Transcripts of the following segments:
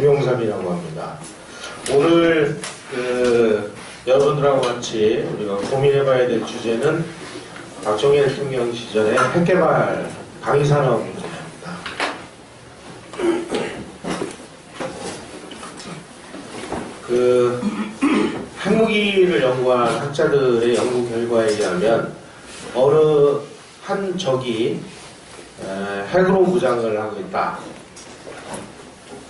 김용삼이라고 합니다. 오늘 여러분들하고 같이 우리가 고민해봐야 될 주제는 박정희 대통령 시절의 핵개발 방위산업 문제입니다. 핵무기를 연구한 학자들의 연구 결과에 의하면 어느 한 적이 핵으로 무장을 하고 있다.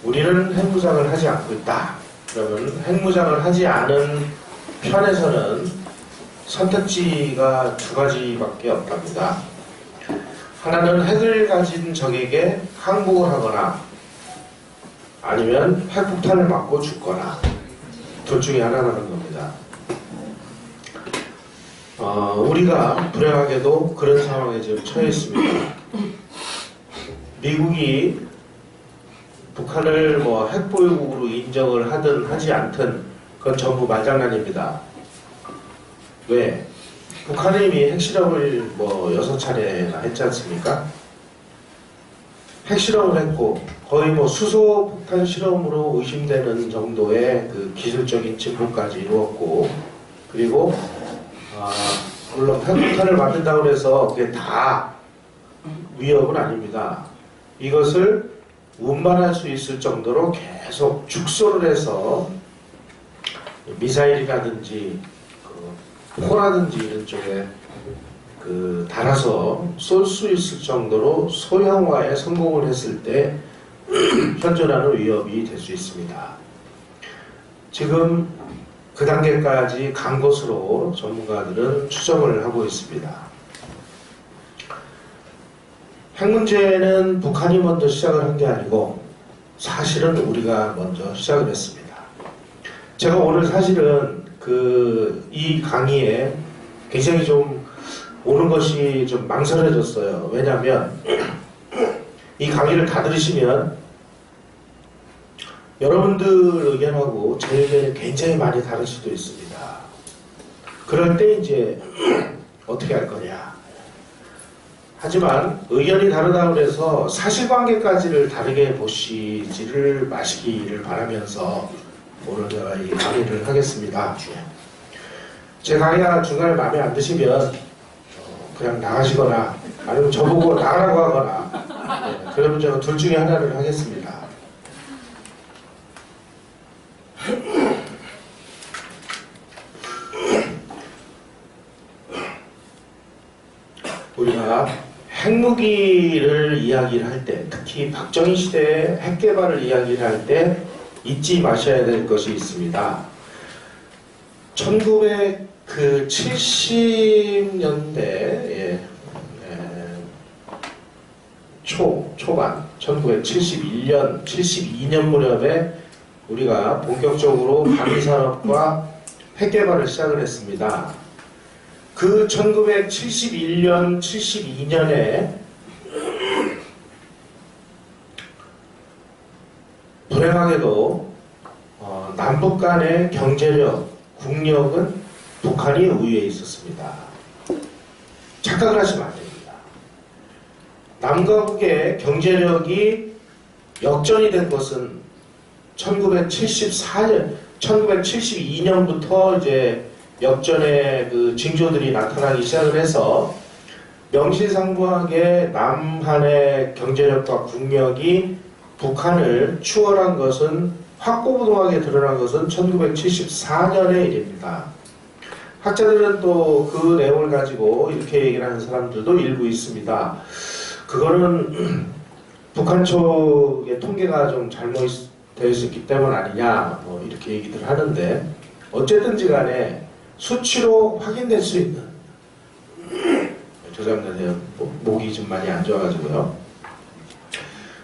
우리는 핵무장을 하지 않고 있다. 그러면 핵무장을 하지 않은 편에서는 선택지가 두 가지밖에 없답니다. 하나는 핵을 가진 적에게 항복을 하거나 아니면 핵폭탄을 맞고 죽거나 둘 중에 하나라는 겁니다. 우리가 불행하게도 그런 상황에 지금 처해 있습니다. 미국이 북한을 핵보유국으로 인정을 하든 하지 않든 그건 전부 말장난입니다. 왜? 북한이 이미 핵실험을 6차례나 했지 않습니까? 핵실험을 했고 거의 수소폭탄 실험으로 의심되는 정도의 그 기술적인 진보까지 이루었고, 그리고 물론 핵폭탄을 만든다고 해서 그게 다 위협은 아닙니다. 이것을 운반할 수 있을 정도로 계속 축소를 해서 미사일이라든지 포라든지 이런 쪽에 달아서 쏠 수 있을 정도로 소형화에 성공을 했을 때 현존하는 위협이 될 수 있습니다. 지금 그 단계까지 간 것으로 전문가들은 추정을 하고 있습니다. 핵 문제는 북한이 먼저 시작을 한 게 아니고 사실은 우리가 먼저 시작을 했습니다. 제가 오늘 사실은 이 강의에 굉장히 좀 오는 것이 좀 망설여졌어요. 왜냐하면 이 강의를 다 들으시면 여러분들 의견하고 제 의견이 굉장히 많이 다를 수도 있습니다. 그럴 때 이제 어떻게 할 거냐. 하지만 의견이 다르다고 해서 사실관계까지를 다르게 보시지를 마시기를 바라면서 오늘 제가 이 강의를 하겠습니다. 제 강의가 중간에 마음에 안 드시면 그냥 나가시거나 아니면 저보고 나가라고 하거나, 그러면 제가 둘 중에 하나를 하겠습니다. 우리가 핵무기를 이야기를 할 때, 특히 박정희 시대의 핵개발을 이야기를 할 때 잊지 마셔야 될 것이 있습니다. 1970년대 초반 1971년, 72년 무렵에 우리가 본격적으로 방위산업과 핵개발을 시작을 했습니다. 그 1971년, 72년에 불행하게도 남북 간의 경제력, 국력은 북한이 우위에 있었습니다. 착각을 하시면 안 됩니다. 남과 북의 경제력이 역전이 된 것은 1972년부터 이제 역전의 징조들이 나타나기 시작을 해서 명실상부하게 남한의 경제력과 국력이 북한을 추월한 것은, 확고부동하게 드러난 것은 1974년의 일입니다. 학자들은 또 그 내용을 가지고 이렇게 얘기를 하는 사람들도 일부 있습니다. 그거는 북한 쪽의 통계가 좀 잘못되어 있었기 때문 아니냐, 이렇게 얘기들 하는데, 어쨌든지 간에 수치로 확인될 수 있는, 죄송합니다. 목이 좀 많이 안 좋아가지고요.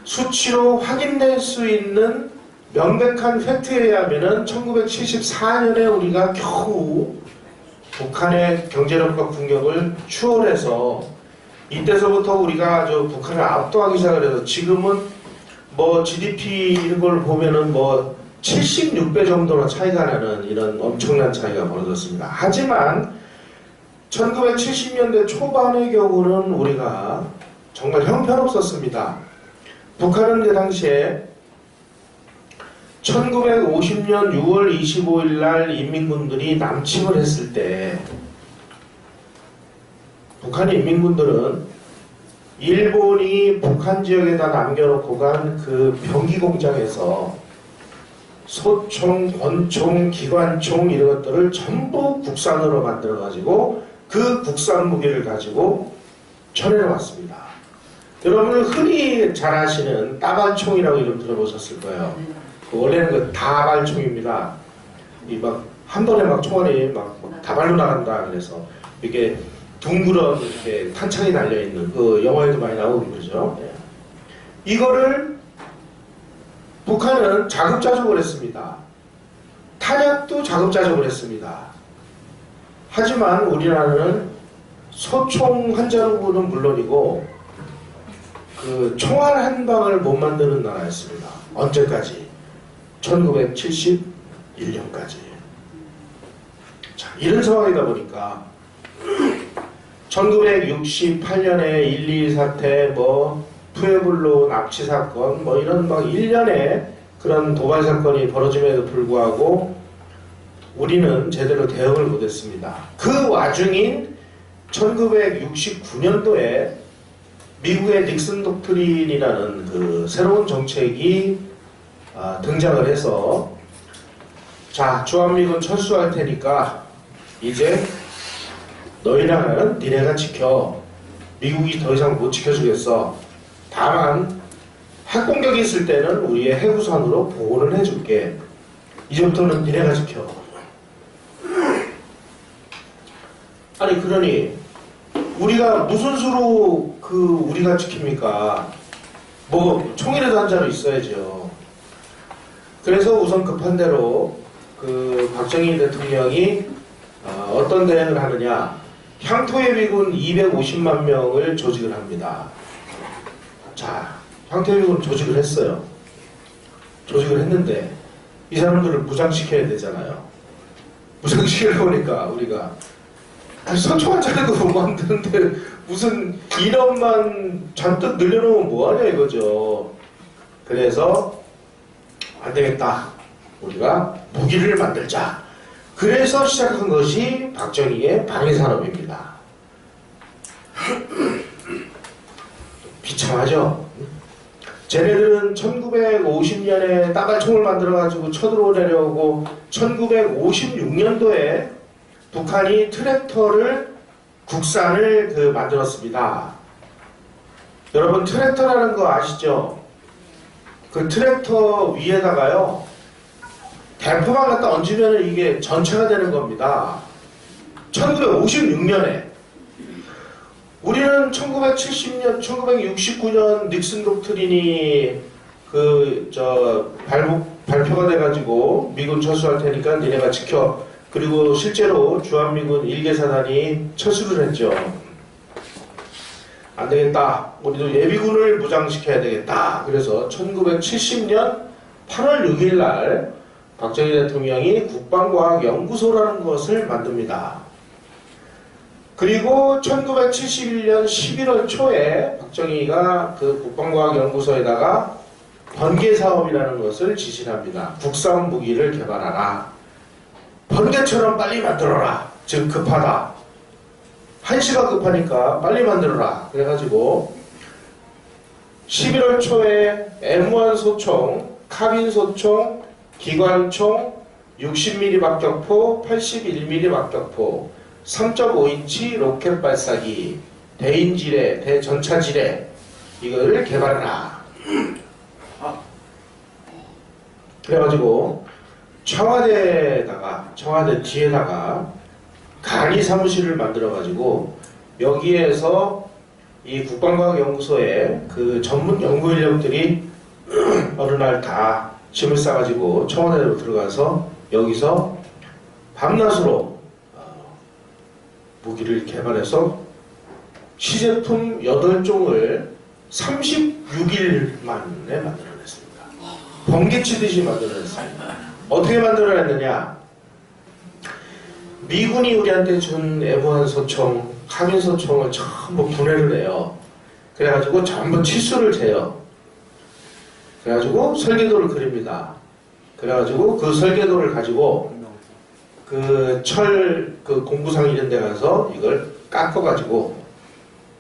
수치로 확인될 수 있는 명백한 팩트에 의하면은 1974년에 우리가 겨우 북한의 경제력과 국력을 추월해서, 이때서부터 우리가 북한을 압도하기 시작을 해서 지금은 GDP 이런 걸 보면은 76배 정도로 차이가 나는 이런 엄청난 차이가 벌어졌습니다. 하지만 1970년대 초반의 경우는 우리가 정말 형편없었습니다. 북한은 그 당시에 1950년 6월 25일 날 인민군들이 남침을 했을 때 북한 인민군들은 일본이 북한 지역에다 남겨놓고 간 그 병기 공장에서 소총, 권총, 기관총 이런 것들을 전부 국산으로 만들어가지고 그 국산 무기를 가지고 전해왔습니다. 여러분들 흔히 잘 아시는 따발총이라고 이름 들어보셨을 거예요. 원래는 그 다발총입니다. 이 막 한 번에 막 총알이 막 다발로 나간다 그래서 이게 둥그런 이렇게 탄창이 달려 있는 그 영화에도 많이 나오고 그러죠. 이거를 북한은 자급자족을 했습니다. 탄약도 자급자족을 했습니다. 하지만 우리나라는 소총 한 자루는 물론이고 그 총알 한 방을 못 만드는 나라였습니다. 언제까지? 1971년까지. 자, 이런 상황이다 보니까 1968년에 1.2 사태, 뭐 푸에블로 납치 사건, 뭐 이런 막 1년에 그런 도발 사건이 벌어짐에도 불구하고 우리는 제대로 대응을 못했습니다. 그 와중인 1969년도에 미국의 닉슨 독트린이라는 그 새로운 정책이 등장을 해서 자, 주한미군 철수할 테니까 이제 너희 나라는 니네가 지켜. 미국이 더 이상 못 지켜주겠어. 다만 핵공격이 있을 때는 우리의 해구선으로 보호를 해줄게. 이제부터는 니네가 지켜. 아니 그러니 우리가 무슨 수로 우리가 지킵니까? 뭐 총이라도 한 자루 있어야죠. 그래서 우선 급한 대로 박정희 대통령이 어떤 대응을 하느냐? 향토예비군 250만 명을 조직을 합니다. 자, 향토예비군 조직을 했어요. 조직을 했는데 이 사람들을 무장시켜야 되잖아요. 무장시키려고 하니까 우리가 소총한 자리도 못 만드는데 무슨 인원만 잔뜩 늘려놓으면 뭐하냐 이거죠. 그래서 안 되겠다. 우리가 무기를 만들자. 그래서 시작한 것이 박정희의 방위산업입니다. 비참하죠? 쟤네들은 1950년에 따발총을 만들어가지고 쳐들어오려고 1956년도에 북한이 트랙터를 국산을 만들었습니다. 여러분 트랙터라는 거 아시죠? 그 트랙터 위에다가요 대포만 갖다 얹으면 이게 전체가 되는 겁니다. 1956년에 우리는 1970년, 1969년 닉슨 독트린이 발표가 돼가지고 미군 철수할 테니까 니네가 지켜. 그리고 실제로 주한미군 1개 사단이 철수를 했죠. 안 되겠다. 우리도 예비군을 무장시켜야 되겠다. 그래서 1970년 8월 6일 날 박정희 대통령이 국방과학연구소라는 것을 만듭니다. 그리고 1971년 11월 초에 박정희가 그 국방과학연구소에다가 번개사업이라는 것을 지시를 합니다. 국산 무기를 개발하라. 번개처럼 빨리 만들어라. 지금 급하다. 한시가 급하니까 빨리 만들어라. 그래가지고 11월 초에 M1 소총, 카빈 소총, 기관총, 60mm 박격포, 81mm 박격포, 3.5인치 로켓 발사기, 대인지뢰, 대전차지뢰 이거를 개발해라. 그래가지고 청와대 뒤에다가 간이 사무실을 만들어가지고 여기에서 이 국방과학연구소에 그 전문 연구 인력들이 어느 날 다 짐을 싸가지고 청와대로 들어가서 여기서 밤낮으로 무기를 개발해서 시제품 8종을 36일 만에 만들어냈습니다. 번개치듯이 만들어냈습니다. 어떻게 만들어냈느냐? 미군이 우리한테 준 M1 소총, 카빈 소총을 전부 분해를 해요. 그래가지고 전부 치수를 재요. 그래가지고 설계도를 그립니다. 그래가지고 그 설계도를 가지고 그 공구상 이런 데 가서 이걸 깎아가지고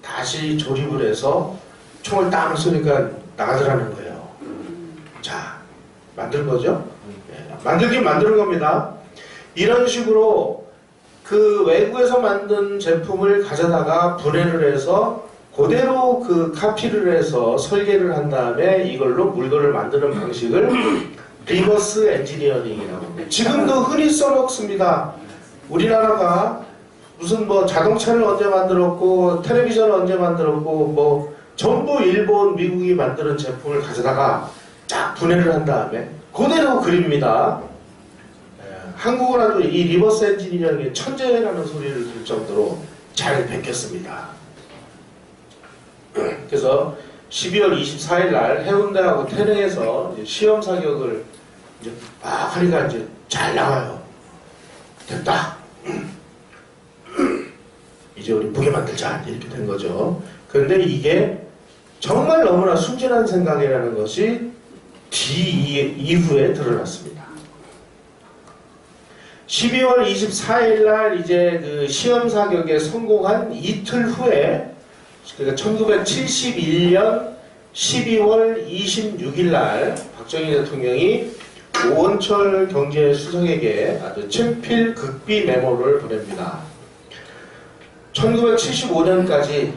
다시 조립을 해서 총을 딱 쏘니까 나가더라는 거예요. 자, 만든 거죠? 만들긴 만드는 겁니다. 이런 식으로 그 외국에서 만든 제품을 가져다가 분해를 해서 그대로 그 카피를 해서 설계를 한 다음에 이걸로 물건을 만드는 방식을 리버스 엔지니어링이라고 합니다. 지금도 흔히 써먹습니다. 우리나라가 무슨 뭐 자동차를 언제 만들었고 텔레비전을 언제 만들었고 뭐 전부 일본, 미국이 만드는 제품을 가져다가 쫙 분해를 한 다음에 그대로 그립니다. 한국어라도 이 리버스 엔지니어링의 천재라는 소리를 들 정도로 잘 베꼈습니다. 그래서 12월 24일 날 해운대하고 태릉에서 시험 사격을 이제 막 하니까 이제 잘 나와요. 됐다. 이제 우리 무게 만들자 이렇게 된 거죠. 그런데 이게 정말 너무나 순진한 생각이라는 것이 이후에 드러났습니다. 12월 24일 날 이제 그 시험 사격에 성공한 이틀 후에 그러니까 1971년 12월 26일 날 박정희 대통령이 오원철 경제수석에게 아주 친필 극비 메모를 보냅니다. 1975년까지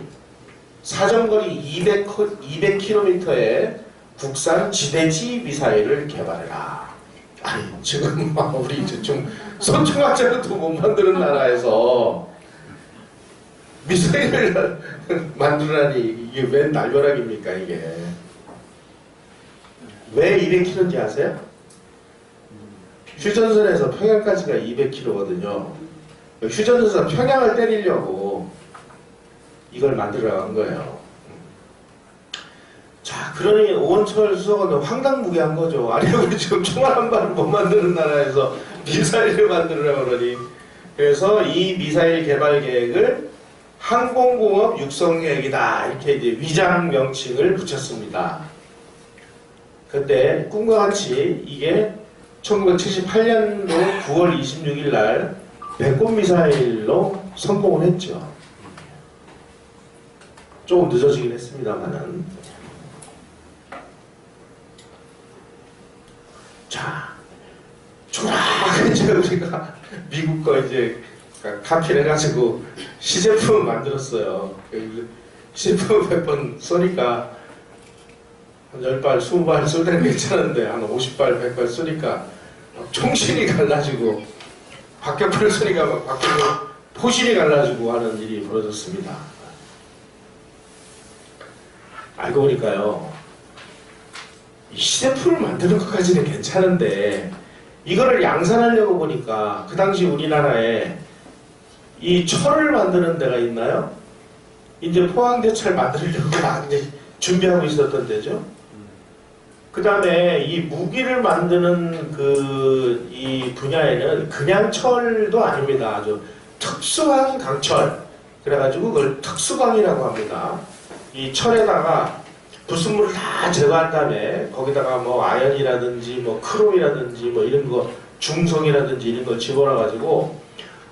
사정거리 200km의 국산 지대지 미사일을 개발해라. 아니 지금 우리 이제 좀 소총화자도 못 만드는 나라에서 미사일을 만들라니 이게 웬 날벼락입니까 이게. 왜 200km인지 아세요? 휴전선에서 평양까지가 200km거든요. 휴전선에서 평양을 때리려고 이걸 만들어 간 거예요. 자, 그러니 오원철 수석은 황당무계한 거죠. 아니 우리 지금 총알 한 발을 못 만드는 나라에서 미사일을 만들으라고 그러니. 그래서 이 미사일 개발 계획을 항공공업 육성 계획이다 이렇게 이제 위장 명칭을 붙였습니다. 그때 꿈과 같이 이게 1978년도 9월 26일 날 배꼽 미사일로 성공을 했죠. 조금 늦어지긴 했습니다만은. 자, 초라하게 이제 우리가 미국 거 이제 카피를 해가지고 시제품을 만들었어요. 시제품 100번 쏘니까 한 10발, 20발 쏠 때는 괜찮은데 한 50발, 100발 쏘니까 총신이 갈라지고 박격포를 쏘니까 막 박격포 포신이 갈라지고 하는 일이 벌어졌습니다. 알고 보니까요, 이 시제품을 만드는 것까지는 괜찮은데 이거를 양산하려고 보니까 그 당시 우리나라에 이 철을 만드는 데가 있나요? 이제 포항대철 만들려고 막 이제 준비하고 있었던 데죠. 그 다음에 이 무기를 만드는 이 분야에는 그냥 철도 아닙니다. 아주 특수한 강철. 그래가지고 그걸 특수강이라고 합니다. 이 철에다가 불순물을 다 제거한 다음에 거기다가 뭐 아연이라든지 뭐 크롬이라든지 뭐 이런 거 중성이라든지 이런 걸 집어넣어가지고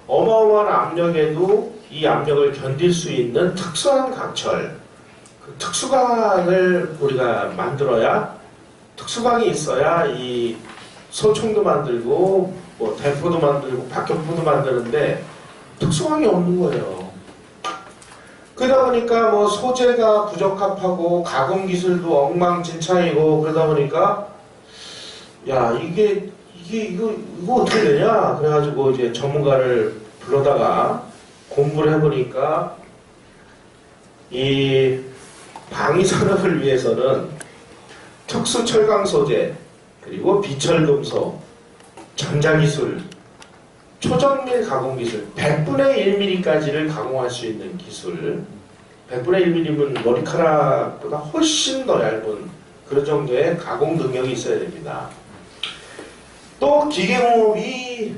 어마어마한 압력에도 이 압력을 견딜 수 있는 특수한 강철. 그 특수강을 우리가 만들어야 특수강이 있어야 이 소총도 만들고 뭐 대포도 만들고 박격포도 만드는데 특수강이 없는 거예요. 그러다 보니까 뭐 소재가 부적합하고 가공 기술도 엉망진창이고 그러다 보니까 야 이거 어떻게 되냐 그래가지고 이제 전문가를 불러다가 공부를 해보니까 이 방위 산업을 위해서는 특수 철강 소재 그리고 비철금속 전자기술 초정밀 가공 기술 100분의 1mm까지를 가공할 수 있는 기술 100분의 1mm면 머리카락보다 훨씬 더 얇은 그런 정도의 가공 능력이 있어야 됩니다. 또 기계공업이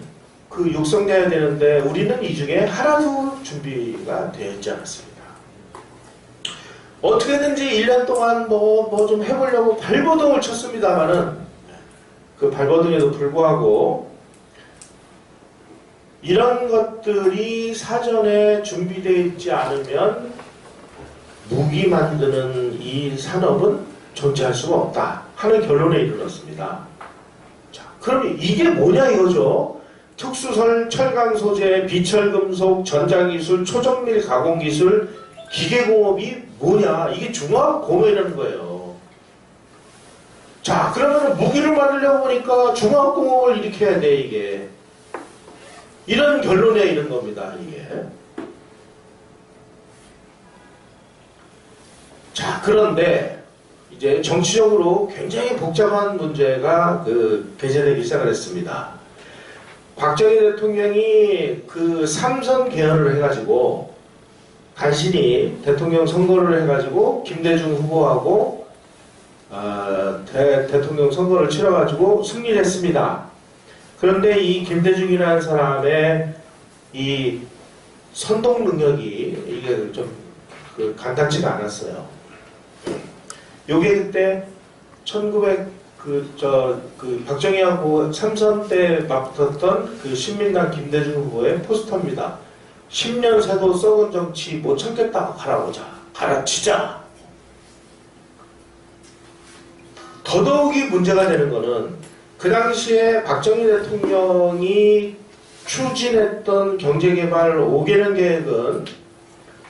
육성되어야 되는데 우리는 이 중에 하나도 준비가 되어 있지 않았습니다. 어떻게든지 1년 동안 뭐 좀 해보려고 발버둥을 쳤습니다만은 그 발버둥에도 불구하고 이런 것들이 사전에 준비되어 있지 않으면 무기 만드는 이 산업은 존재할 수가 없다 하는 결론에 이르렀습니다. 자, 그럼 이게 뭐냐 이거죠. 특수설, 철강 소재, 비철금속, 전자기술, 초정밀 가공기술, 기계공업이 뭐냐? 이게 중화공업이라는 거예요. 자, 그러면 무기를 만들려고 보니까 중화공업을 일으켜야 돼, 이게. 이런 결론에 이른 겁니다, 이게. 자, 그런데 이제 정치적으로 굉장히 복잡한 문제가 게재되기 시작을 했습니다. 박정희 대통령이 그 삼선 개헌을 해가지고 간신히 대통령 선거를 해가지고 김대중 후보하고 대통령 선거를 치러가지고 승리를 했습니다. 그런데 이 김대중이라는 사람의 이 선동 능력이 이게 좀 간단치가 않았어요. 요게 그때 1900 박정희하고 삼선 때 맞붙었던 그 신민당 김대중 후보의 포스터입니다. 10년 새도 썩은 정치 못 참겠다고 갈아보자. 갈아치자. 더더욱이 문제가 되는 거는 그 당시에 박정희 대통령이 추진했던 경제개발 5개년 계획은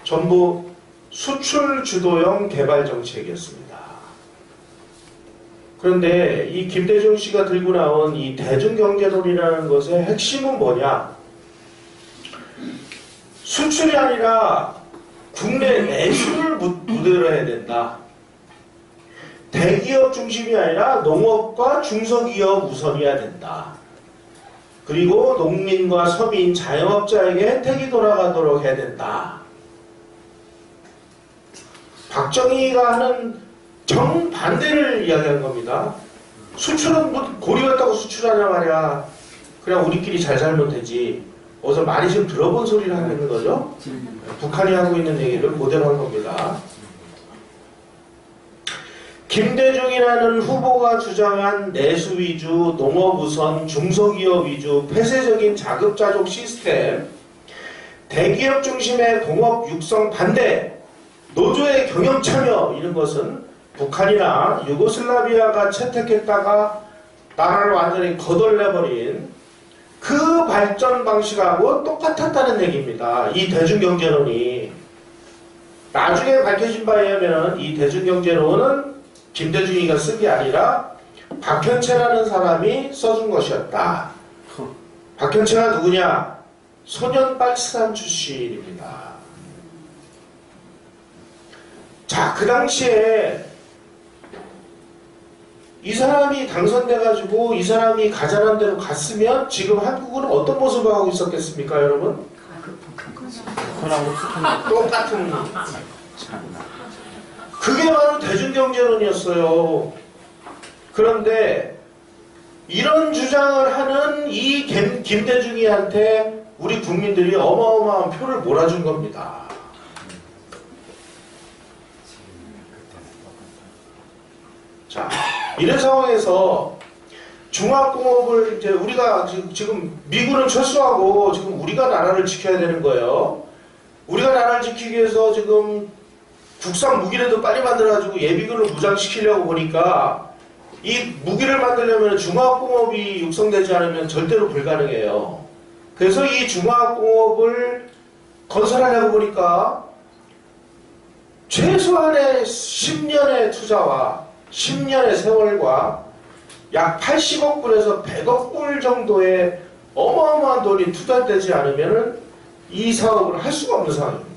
전부 수출 주도형 개발 정책이었습니다. 그런데 이 김대중 씨가 들고 나온 이 대중경제론이라는 것의 핵심은 뭐냐? 수출이 아니라 국내 내수를 무대로 해야 된다. 대기업 중심이 아니라 농업과 중소기업 우선이어야 된다. 그리고 농민과 서민, 자영업자에게 혜택이 돌아가도록 해야 된다. 박정희가 하는 정반대를 이야기한 겁니다. 수출은 뭐 고리 같다고 수출하냐 말이야. 그냥 우리끼리 잘 살면 되지. 어디서 많이 좀 들어본 소리를 하고 있는 거죠. 북한이 하고 있는 얘기를 그대로 한 겁니다. 김대중이라는 후보가 주장한 내수 위주, 농업 우선, 중소기업 위주, 폐쇄적인 자급자족 시스템, 대기업 중심의 공업 육성 반대, 노조의 경영 참여 이런 것은 북한이나 유고슬라비아가 채택했다가 나라를 완전히 거덜내버린 그 발전 방식하고 똑같았다는 얘기입니다. 이 대중경제론이. 나중에 밝혀진 바에 의하면 이 대중경제론은 김대중이가 쓴 게 아니라 박현채라는 사람이 써준 것이었다. 박현채가 누구냐? 소년빨치산 출신입니다. 자, 그 당시에 이 사람이 당선돼가지고 이 사람이 가자는 대로 갔으면 지금 한국은 어떤 모습을 하고 있었겠습니까, 여러분? 똑같은. 그게 바로 대중경제론이었어요. 그런데 이런 주장을 하는 이 김대중이한테 우리 국민들이 어마어마한 표를 몰아준 겁니다. 자, 이런 상황에서 중화공업을 이제 우리가 지금 미군은 철수하고 지금 우리가 나라를 지켜야 되는 거예요. 우리가 나라를 지키기 위해서 지금 국산 무기라도 빨리 만들어가지고 예비군을 무장시키려고 보니까 이 무기를 만들려면 중화공업이 육성되지 않으면 절대로 불가능해요. 그래서 이 중화공업을 건설하려고 보니까 최소한의 10년의 투자와 10년의 세월과 약 80억 불에서 100억 불 정도의 어마어마한 돈이 투자되지 않으면 이 사업을 할 수가 없는 상황입니다.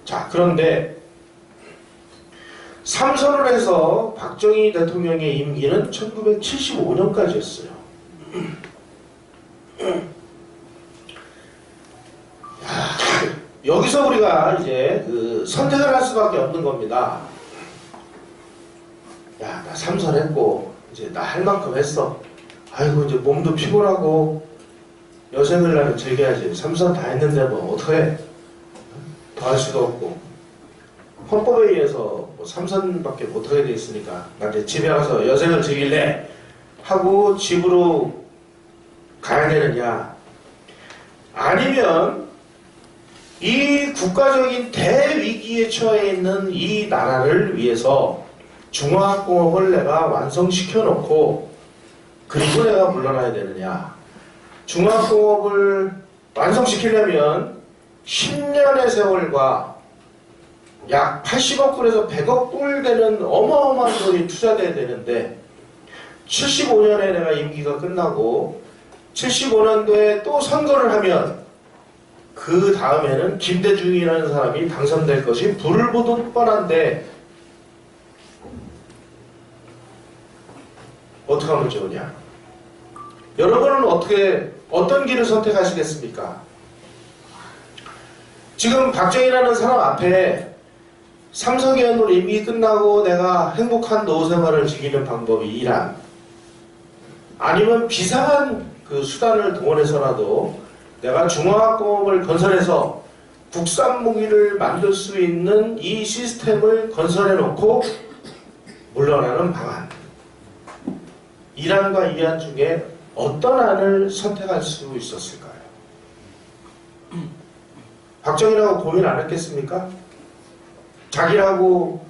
자, 그런데 삼선을 해서 박정희 대통령의 임기는 1975년까지였어요. 여기서 우리가 이제 선택을 할 수밖에 없는 겁니다. 야, 나 삼선했고 이제 나 할 만큼 했어. 아이고 이제 몸도 피곤하고 여생을 나는 즐겨야지. 삼선 다 했는데 뭐 어떡해. 더 할 수도 없고 헌법에 의해서 뭐 삼선밖에 못하게 돼 있으니까 나 이제 집에 가서 여생을 즐길래 하고 집으로 가야 되느냐, 아니면 이 국가적인 대위기에 처해 있는 이 나라를 위해서 중화학공업을 내가 완성시켜 놓고 그리고 내가 물러나야 되느냐. 중화학공업을 완성시키려면 10년의 세월과 약 80억 불에서 100억 불 되는 어마어마한 돈이 투자돼야 되는데 75년에 내가 임기가 끝나고 75년도에 또 선거를 하면 그 다음에는 김대중이라는 사람이 당선될 것이 불을 보듯 뻔한데 어떻게 하면 좋으냐? 여러분은 어떤 길을 선택하시겠습니까? 지금 박정희라는 사람 앞에 삼성의원으로 임기 끝나고 내가 행복한 노후 생활을 즐기는 방법이 이란, 아니면 비상한 그 수단을 동원해서라도 내가 중화학공업을 건설해서 국산 무기를 만들 수 있는 이 시스템을 건설해 놓고 물러나는 방안, 이란과 이안 중에 어떤 안을 선택할 수 있었을까요? 박정희라고 고민 안 했겠습니까? 자기라고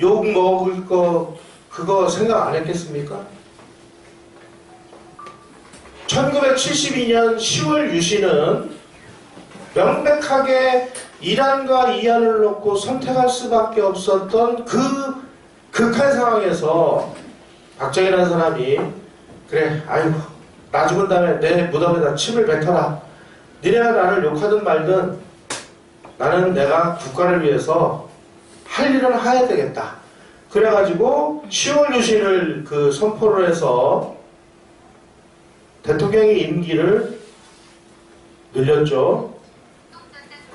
욕 먹을 거 그거 생각 안 했겠습니까? 1972년 10월 유신은 명백하게 이란과 이안을 놓고 선택할 수밖에 없었던 그 극한 상황에서 박정희라는 사람이 그래, 아이고 나 죽은 다음에 내 무덤에다 침을 뱉어라. 니네가 나를 욕하든 말든 나는 내가 국가를 위해서 할 일은 해야 되겠다. 그래가지고 10월 유신을 그 선포를 해서 대통령의 임기를 늘렸죠.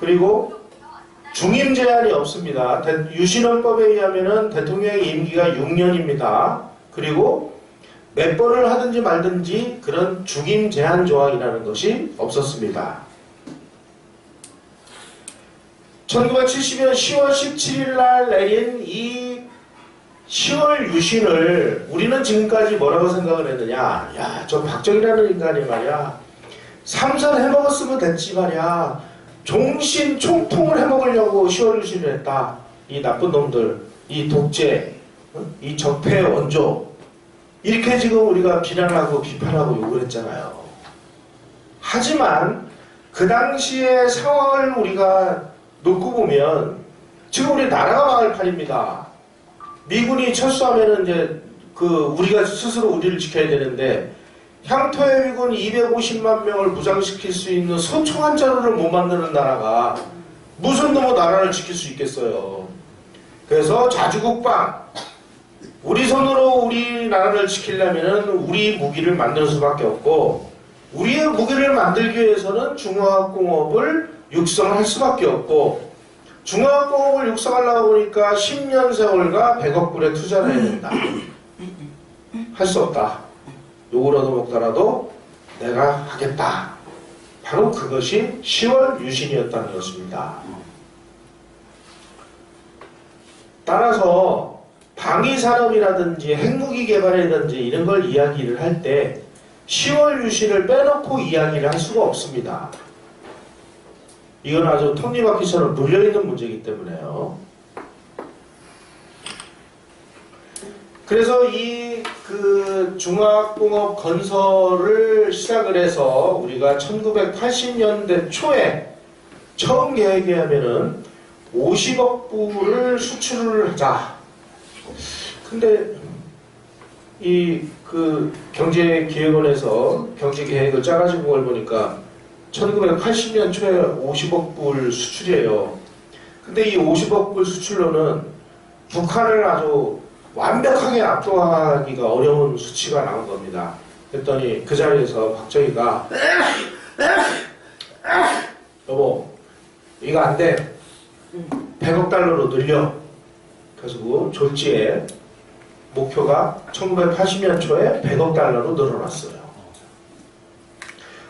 그리고 중임 제한이 없습니다. 유신헌법에 의하면 대통령의 임기가 6년입니다. 그리고 몇 번을 하든지 말든지 그런 중임 제한 조항이라는 것이 없었습니다. 1970년 10월 17일 날 내린 이 10월 유신을 우리는 지금까지 뭐라고 생각을 했느냐. 야, 저 박정희라는 인간이 말이야. 삼선 해먹었으면 됐지 말이야. 종신 총통을 해먹으려고 10월 유신을 했다. 이 나쁜 놈들, 이 독재, 이 적폐 원조. 이렇게 지금 우리가 비난하고 비판하고 욕을 했잖아요. 하지만 그 당시의 상황을 우리가 놓고 보면 지금 우리 나라가 망할 판입니다. 미군이 철수하면은 이제 우리가 스스로 우리를 지켜야 되는데 향토의 미군 250만 명을 무장시킬 수 있는 소총한 자루를 못 만드는 나라가 무슨 놈의 나라를 지킬 수 있겠어요. 그래서 자주국방, 우리 손으로 우리나라를 지키려면 우리 무기를 만들 수밖에 없고, 우리의 무기를 만들기 위해서는 중화학공업을 육성할 수밖에 없고, 중화학공업을 육성하려고 보니까 10년 세월과 100억 불의 투자를 해야 된다. 할 수 없다. 욕을 얻어먹더라도 내가 하겠다. 바로 그것이 10월 유신이었다는 것입니다. 따라서 방위산업이라든지 핵무기 개발이라든지 이런 걸 이야기를 할 때 10월 유신을 빼놓고 이야기를 할 수가 없습니다. 이건 아주 톱니바퀴처럼 물려있는 문제이기 때문에요. 그래서 중화학공업 건설을 시작을 해서 우리가 1980년대 초에 처음 계획에 하면은 50억 불을 수출을 하자. 근데 경제기획원에서 경제계획을 짜가지고 걸 보니까 1980년 초에 50억 불 수출이에요. 근데 이 50억 불 수출로는 북한을 아주 완벽하게 압도하기가 어려운 수치가 나온 겁니다. 그랬더니 그 자리에서 박정희가 여보, 이거 안 돼. 100억 달러로 늘려. 그래서 그 졸지에 목표가 1980년 초에 100억 달러로 늘어났어요.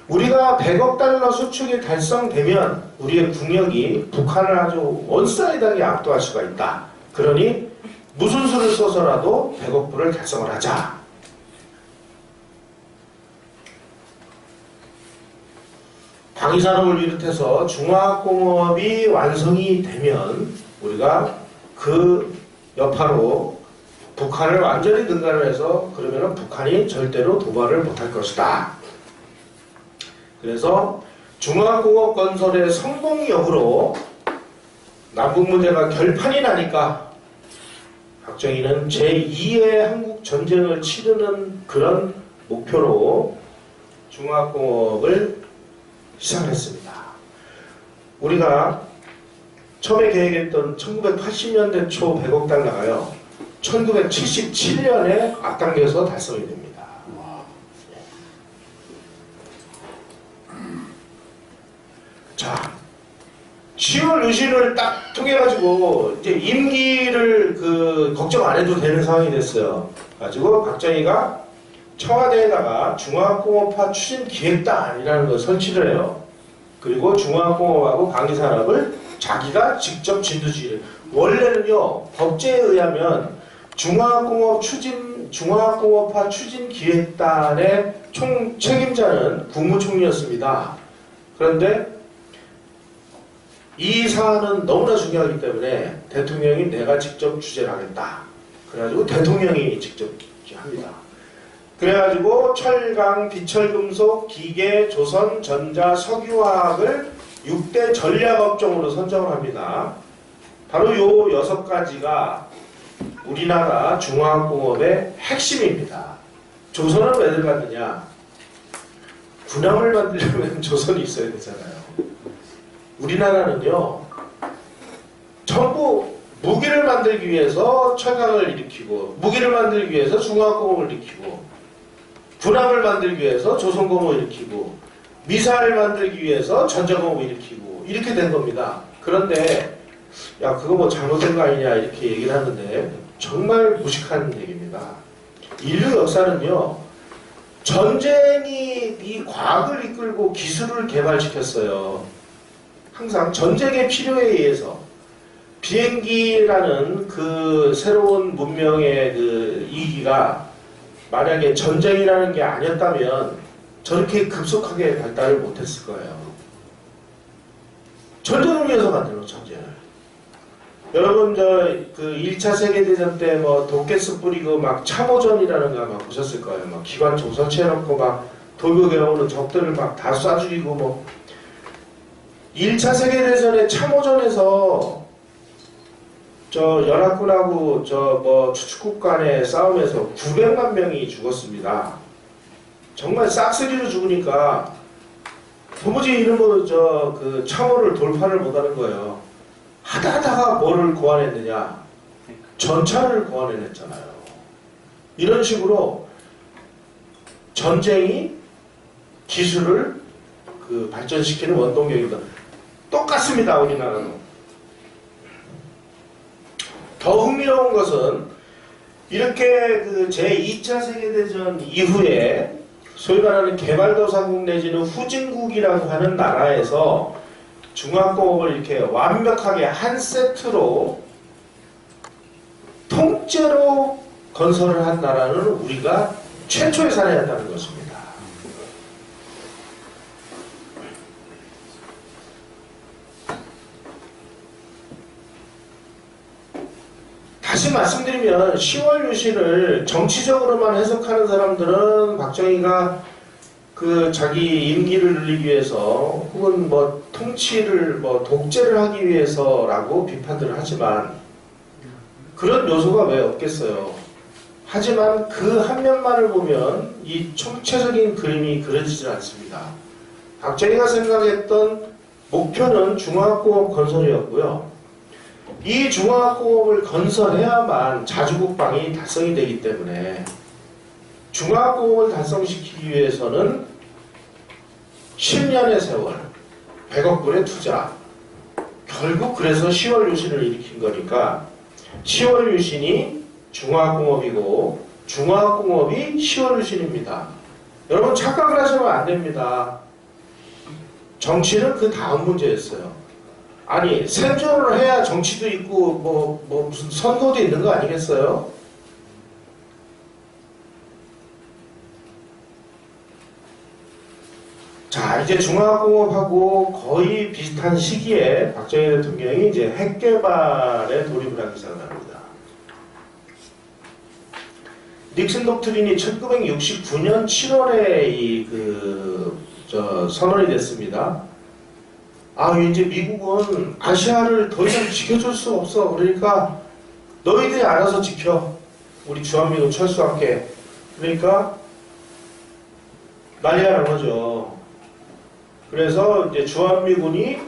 우리가 100억 달러 수출이 달성되면 우리의 국력이 북한을 아주 원사이드하게 압도할 수가 있다. 그러니 무슨 수를 써서라도 100억 불을 달성을 하자. 방위산업을 비롯해서 중화학공업이 완성이 되면 우리가 그 여파로 북한을 완전히 능가해서 그러면 북한이 절대로 도발을 못할 것이다. 그래서 중화공업 건설의 성공 여부로 남북 문제가 결판이 나니까 박정희는 제2의 한국 전쟁을 치르는 그런 목표로 중화공업을 시작했습니다. 우리가 처음에 계획했던 1980년대 초 100억 달러가요. 1977년에 앞당겨서 달성이 됩니다. 자, 10월 유신을 딱 통해가지고 이제 임기를 걱정 안 해도 되는 상황이 됐어요. 가지고 박정희가 청와대에다가 중화공업화 추진기획단이라는 걸 설치를 해요. 그리고 중화공업하고 방위산업을 자기가 직접 진두지휘를. 원래는요 법제에 의하면 중화공업화 추진기획단의 책임자는 국무총리였습니다. 그런데 이 사안은 너무나 중요하기 때문에 대통령이 내가 직접 주재를 하겠다. 그래가지고 대통령이 직접 합니다. 그래가지고 철강, 비철금속, 기계, 조선, 전자, 석유화학을 6대 전략업종으로 선정을 합니다. 바로 요 6가지가 우리나라 중화공업의 핵심입니다. 조선은 왜 들어갔느냐? 군함을 만들려면 조선이 있어야 되잖아요. 우리나라는요 전부 무기를 만들기 위해서 철강을 일으키고, 무기를 만들기 위해서 중화공업을 일으키고, 군함을 만들기 위해서 조선공업을 일으키고, 미사일을 만들기 위해서 전자공업을 일으키고, 이렇게 된 겁니다. 그런데 야 그거 뭐 잘못된 거 아니냐 이렇게 얘기를 하는데 정말 무식한 얘기입니다. 인류 역사는요 전쟁이 이 과학을 이끌고 기술을 개발시켰어요. 항상 전쟁의 필요에 의해서 비행기라는 그 새로운 문명의 그 이기가 만약에 전쟁이라는 게 아니었다면 저렇게 급속하게 발달을 못했을 거예요. 전쟁을 위해서 만들어 전쟁을. 여러분 그 1차 세계대전 때 뭐 독가스 뿌리고 막 참호전이라는 거 아마 보셨을 거예요. 막 기관총 설치해놓고 막 돌격에 오는 적들을 막 다 쏴 죽이고 뭐. 1차 세계대전의 참호전에서 연합군하고 추축국 간의 싸움에서 900만 명이 죽었습니다. 정말 싹쓸이로 죽으니까 도무지 이런 그 참호를 돌파를 못하는 거예요. 하다가 뭐를 고안했느냐? 전차를 고안해냈잖아요. 이런 식으로 전쟁이 기술을 발전시키는 원동력이다. 똑같습니다. 우리나라도. 더 흥미로운 것은 이렇게 제2차 세계대전 이후에 소위 말하는 개발도상국 내지는 후진국이라고 하는 나라에서 중화공업을 이렇게 완벽하게 한 세트로 통째로 건설을 한 나라는 우리가 최초의 사례였다는 것입니다. 다시 말씀드리면 10월 유신을 정치적으로만 해석하는 사람들은 박정희가 자기 임기를 늘리기 위해서 혹은 통치를 독재를 하기 위해서라고 비판들을 하지만 그런 요소가 왜 없겠어요. 하지만 그 한 면만을 보면 이 총체적인 그림이 그려지질 않습니다. 박정희가 생각했던 목표는 중화공업 건설이었고요. 이 중화공업을 건설해야만 자주국방이 달성이 되기 때문에 중화공업을 달성시키기 위해서는 10년의 세월, 100억 불의 투자, 결국 그래서 10월 유신을 일으킨 거니까 10월 유신이 중화공업이고 중화공업이 10월 유신입니다. 여러분 착각을 하시면 안 됩니다. 정치는 그 다음 문제였어요. 아니 생존을 해야 정치도 있고 무슨 선거도 있는 거 아니겠어요? 자, 이제 중화공업하고 거의 비슷한 시기에 박정희 대통령이 이제 핵 개발에 돌입을 하기 시작합니다. 닉슨 독트린이 1969년 7월에 선언이 됐습니다. 이제 미국은 아시아를 더 이상 지켜줄 수 없어. 그러니까 너희들이 알아서 지켜. 우리 주한미군 철수할게. 그러니까 난리가 난 거죠. 그래서 이제 주한미군이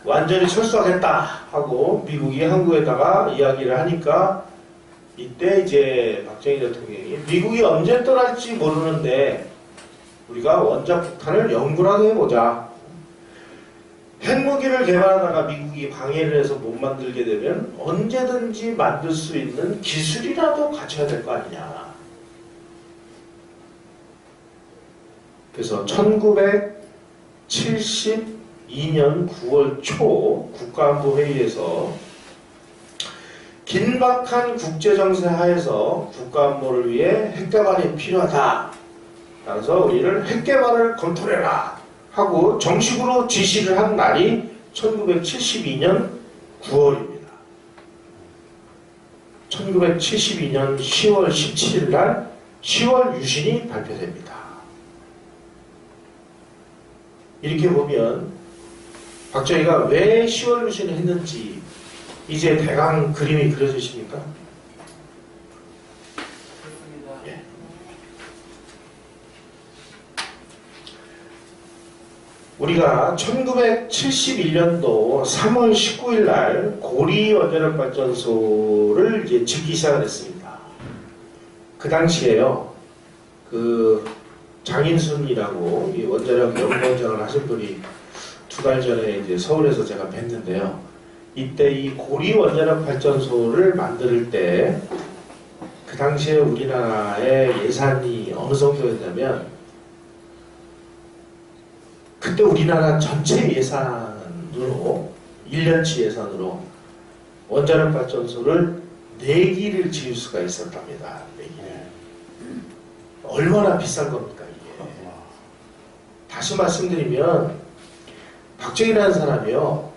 완전히 철수하겠다 하고 미국이 한국에다가 이야기를 하니까 이때 이제 박정희 대통령이 미국이 언제 떠날지 모르는데 우리가 원자폭탄을 연구라도 해보자. 핵무기를 개발하다가 미국이 방해를 해서 못 만들게 되면 언제든지 만들 수 있는 기술이라도 갖춰야 될 거 아니냐. 그래서 1972년 9월 초 국가안보회의에서 긴박한 국제정세 하에서 국가안보를 위해 핵개발이 필요하다. 따라서 우리를 핵개발을 검토해라 하고 정식으로 지시를 한 날이 1972년 9월입니다. 1972년 10월 17일 날 10월 유신이 발표됩니다. 이렇게 보면 박정희가 왜 10월 유신을 했는지 이제 대강 그림이 그려지십니까? 예. 우리가 1971년도 3월 19일 날 고리 원자력 발전소를 이제 짓기 시작을 했습니다. 그 당시에요. 장인순이라고 이 원자력 연구원장을 하신 분이 2달 전에 이제 서울에서 제가 뵀는데요. 이때 이 고리 원자력 발전소를 만들 때 그 당시에 우리나라의 예산이 어느 정도였냐면 그때 우리나라 전체 예산으로 1년치 예산으로 원자력 발전소를 4기를 지을 수가 있었답니다. 4기를. 얼마나 비싼 겁니까 이게. 다시 말씀드리면 박정희라는 사람이요.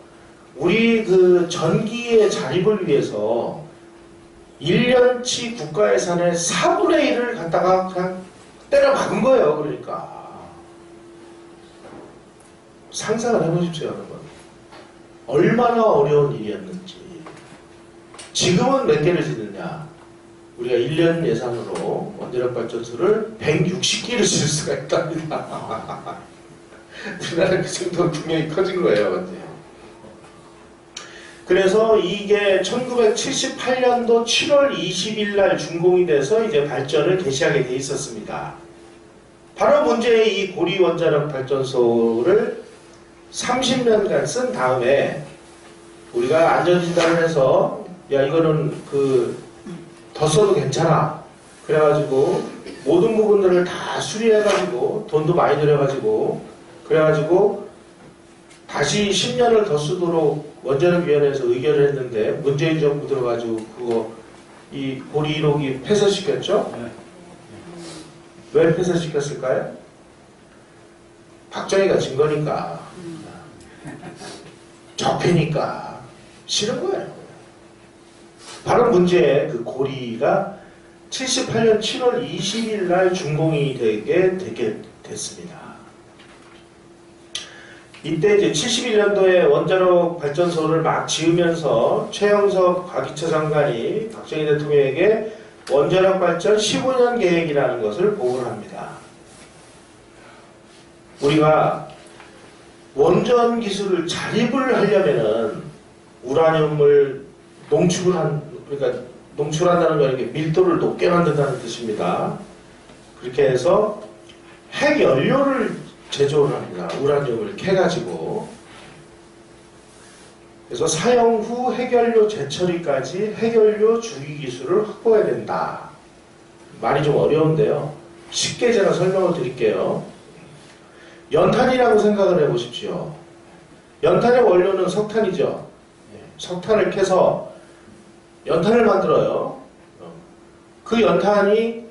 우리 그 전기의 자립을 위해서 1년치 국가 예산의 4분의 1을 갖다가 그냥 때려 박은 거예요. 그러니까. 상상을 해보십시오, 여러분. 얼마나 어려운 일이었는지. 지금은 몇 개를 짓느냐. 우리가 1년 예산으로 원자력 발전소를 160기를 지을 수가 있답니다. 우리나라 그 정도 분명히 커진 거예요. 근데. 그래서 이게 1978년도 7월 20일 날 준공이 돼서 이제 발전을 개시하게 돼 있었습니다. 바로 문제의 이 고리 원자력 발전소를 30년간 쓴 다음에 우리가 안전진단을 해서 야 이거는 더 써도 괜찮아. 그래가지고 모든 부분들을 다 수리해가지고 돈도 많이 들여가지고 그래가지고 다시 10년을 더 쓰도록 원자력위원회에서 의결을 했는데 문재인 정부 들어가지고 이 고리 1호기 폐쇄시켰죠? 왜 폐쇄시켰을까요? 박정희가 진 거니까. 적폐니까. 싫은 거예요. 바로 문제의 그 고리가 78년 7월 20일 날 준공이 되게 됐습니다. 이때 이제 71년도에 원자력 발전소를 막 지으면서 최영석 과기처 장관이 박정희 대통령에게 원자력 발전 15년 계획이라는 것을 보고를 합니다. 우리가 원전 기술을 자립을 하려면은 우라늄을 그러니까 농출한다는 건 이렇게 밀도를 높게 만든다는 뜻입니다. 그렇게 해서 핵연료를 제조를 합니다. 우라늄을 캐가지고. 그래서 사용 후 핵연료 재처리까지 핵연료 주기 기술을 확보해야 된다. 말이 좀 어려운데요. 쉽게 제가 설명을 드릴게요. 연탄이라고 생각을 해보십시오. 연탄의 원료는 석탄이죠. 석탄을 캐서 연탄을 만들어요. 그 연탄이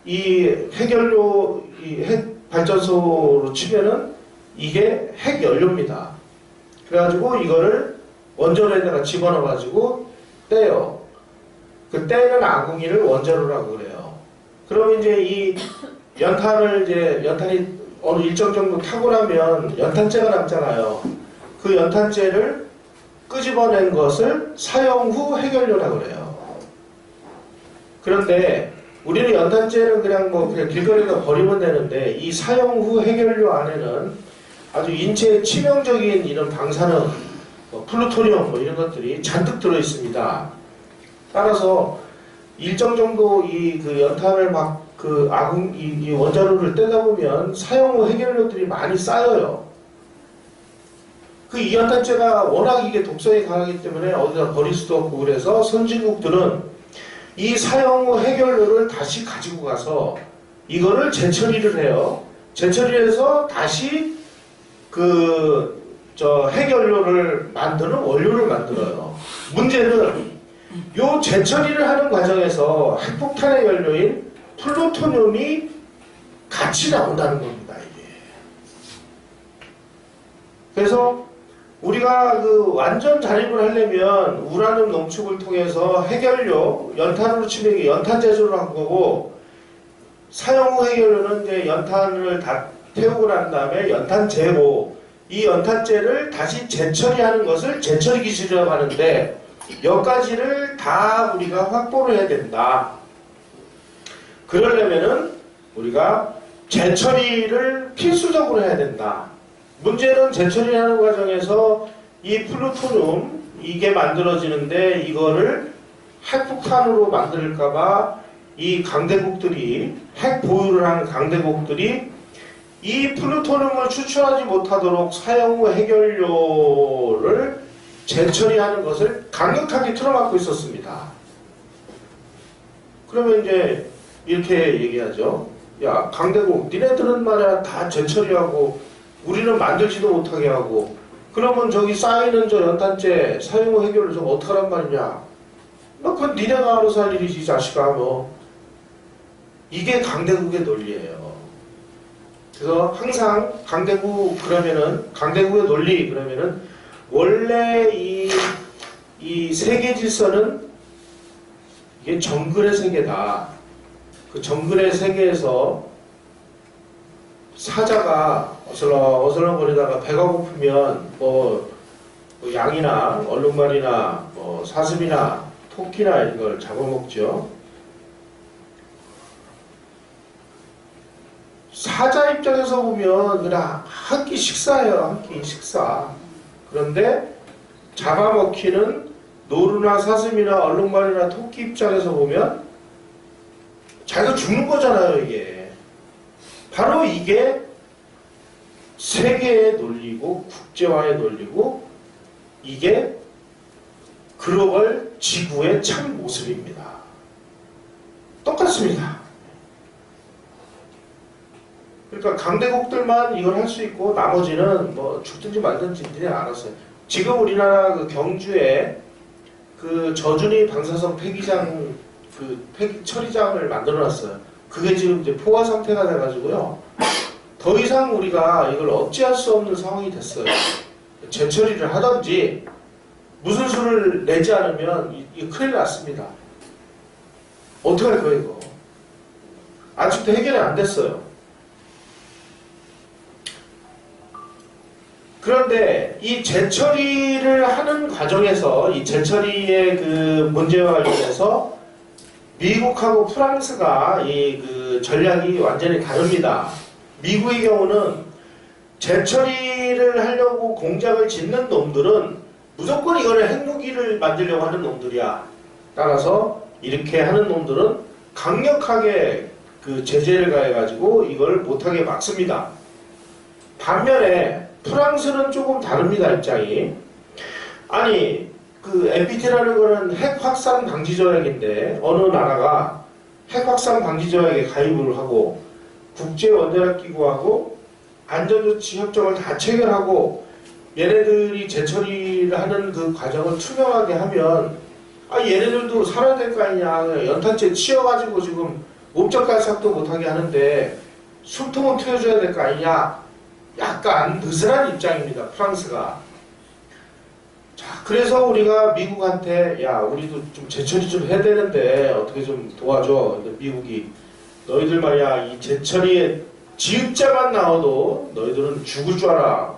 이 핵연료, 이 핵 발전소로 치면은 이게 핵연료입니다. 그래가지고 이거를 원전에다가 집어넣어가지고 떼요. 그 떼는 아궁이를 원자로라고 그래요. 그럼 이제 이 연탄이 어느 일정 정도 타고 나면 연탄재가 남잖아요. 그 연탄재를 끄집어낸 것을 사용 후 핵연료라고 그래요. 그런데 우리는 연탄재는 그냥 길거리에다 버리면 되는데 이 사용 후 핵연료 안에는 아주 인체에 치명적인 이런 방사능, 플루토늄 이런 것들이 잔뜩 들어 있습니다. 따라서 일정 정도 그 연탄을 막 이 원자로를 떼다 보면 사용 후 핵연료들이 많이 쌓여요. 그 이 연탄재가 워낙 이게 독성이 강하기 때문에 어디다 버릴 수도 없고 그래서 선진국들은 이 사용 후 핵연료를 다시 가지고 가서 이거를 재처리를 해요. 재처리를 해서 다시 핵연료를 만드는 원료를 만들어요. 문제는 요 재처리를 하는 과정에서 핵폭탄의 연료인 플루토늄이 같이 나온다는 겁니다, 이게. 그래서 우리가 완전 잔입을 하려면 우라늄 농축을 통해서 핵연료, 연탄으로 치면 이게 연탄 제조를 한 거고, 사용 후 핵연료는 이제 연탄을 다 태우고 난 다음에 연탄 재고, 이 연탄재를 다시 재처리하는 것을 재처리 기술이라고 하는데, 여기까지를 다 우리가 확보를 해야 된다. 그러려면은 우리가 재처리를 필수적으로 해야 된다. 문제는 재처리하는 과정에서 이 플루토늄 이게 만들어지는데 이거를 핵폭탄으로 만들까봐 이 강대국들이 핵 보유를 하는 강대국들이 이 플루토늄을 추출하지 못하도록 사용 후 핵연료를 재처리하는 것을 강력하게 틀어막고 있었습니다. 그러면 이제 이렇게 얘기하죠. 야, 강대국 니네들은 말이야 다 재처리하고 우리는 만들지도 못하게 하고 그러면 저기 쌓이는 저 연탄재 사용 후 핵연료 저거 어떡하란 말이냐. 그건 니네가 알아서 할 일이지 자식아 뭐. 이게 강대국의 논리예요. 그래서 항상 강대국의 논리 그러면은 원래 이 세계 질서는 이게 정글의 세계다. 그 정글의 세계에서 사자가 어슬렁거리다가 배가 고프면 뭐 양이나 얼룩말이나 뭐 사슴이나 토끼나 이런 걸 잡아먹죠. 사자 입장에서 보면 그냥 한 끼 식사예요. 한 끼 식사. 그런데 잡아먹히는 노루나 사슴이나 얼룩말이나 토끼 입장에서 보면 자기가 죽는 거잖아요. 이게 바로 이게 세계의 논리고 국제화의 논리고 이게 글로벌 지구의 참 모습입니다. 똑같습니다. 그러니까 강대국들만 이걸 할 수 있고 나머지는 뭐 죽든지 말든지 니네 알아서 해. 지금 우리나라 그 경주에 그 저준위 방사성 폐기장 폐기 처리장을 만들어놨어요. 그게 지금 이제 포화 상태가 돼가지고요. 더 이상 우리가 이걸 억제할 수 없는 상황이 됐어요. 재처리를 하든지 무슨 수를 내지 않으면 이거 큰일 났습니다. 어떡할 거예요 이거. 아직도 해결이 안 됐어요. 그런데 이 재처리를 하는 과정에서 이 재처리의 그 문제와 관련해서 미국하고 프랑스가 그 전략이 완전히 다릅니다. 미국의 경우는 재처리를 하려고 공장을 짓는 놈들은 무조건 이거를 핵무기를 만들려고 하는 놈들이야. 따라서 이렇게 하는 놈들은 강력하게 그 제재를 가해가지고 이걸 못하게 막습니다. 반면에 프랑스는 조금 다릅니다, 입장이. 아니, 그 NPT라는 거는 핵 확산 방지 조약인데 어느 나라가 핵 확산 방지 조약에 가입을 하고 국제 원자력 기구하고 안전조치 협정을 다 체결하고 얘네들이 재처리를 하는 그 과정을 투명하게 하면 얘네들도 살아야 될 거 아니냐. 연탄재 치여가지고 지금 몸쩍 달싹도 못하게 하는데 숨통은 트여줘야 될 거 아니냐. 약간 느슨한 입장입니다. 프랑스가. 자, 그래서 우리가 미국한테 야, 우리도 좀 제철이 좀 해야 되는데 어떻게 좀 도와줘. 근데 미국이 너희들 말이야, 이 제철이 지읒자만 나와도 너희들은 죽을 줄 알아.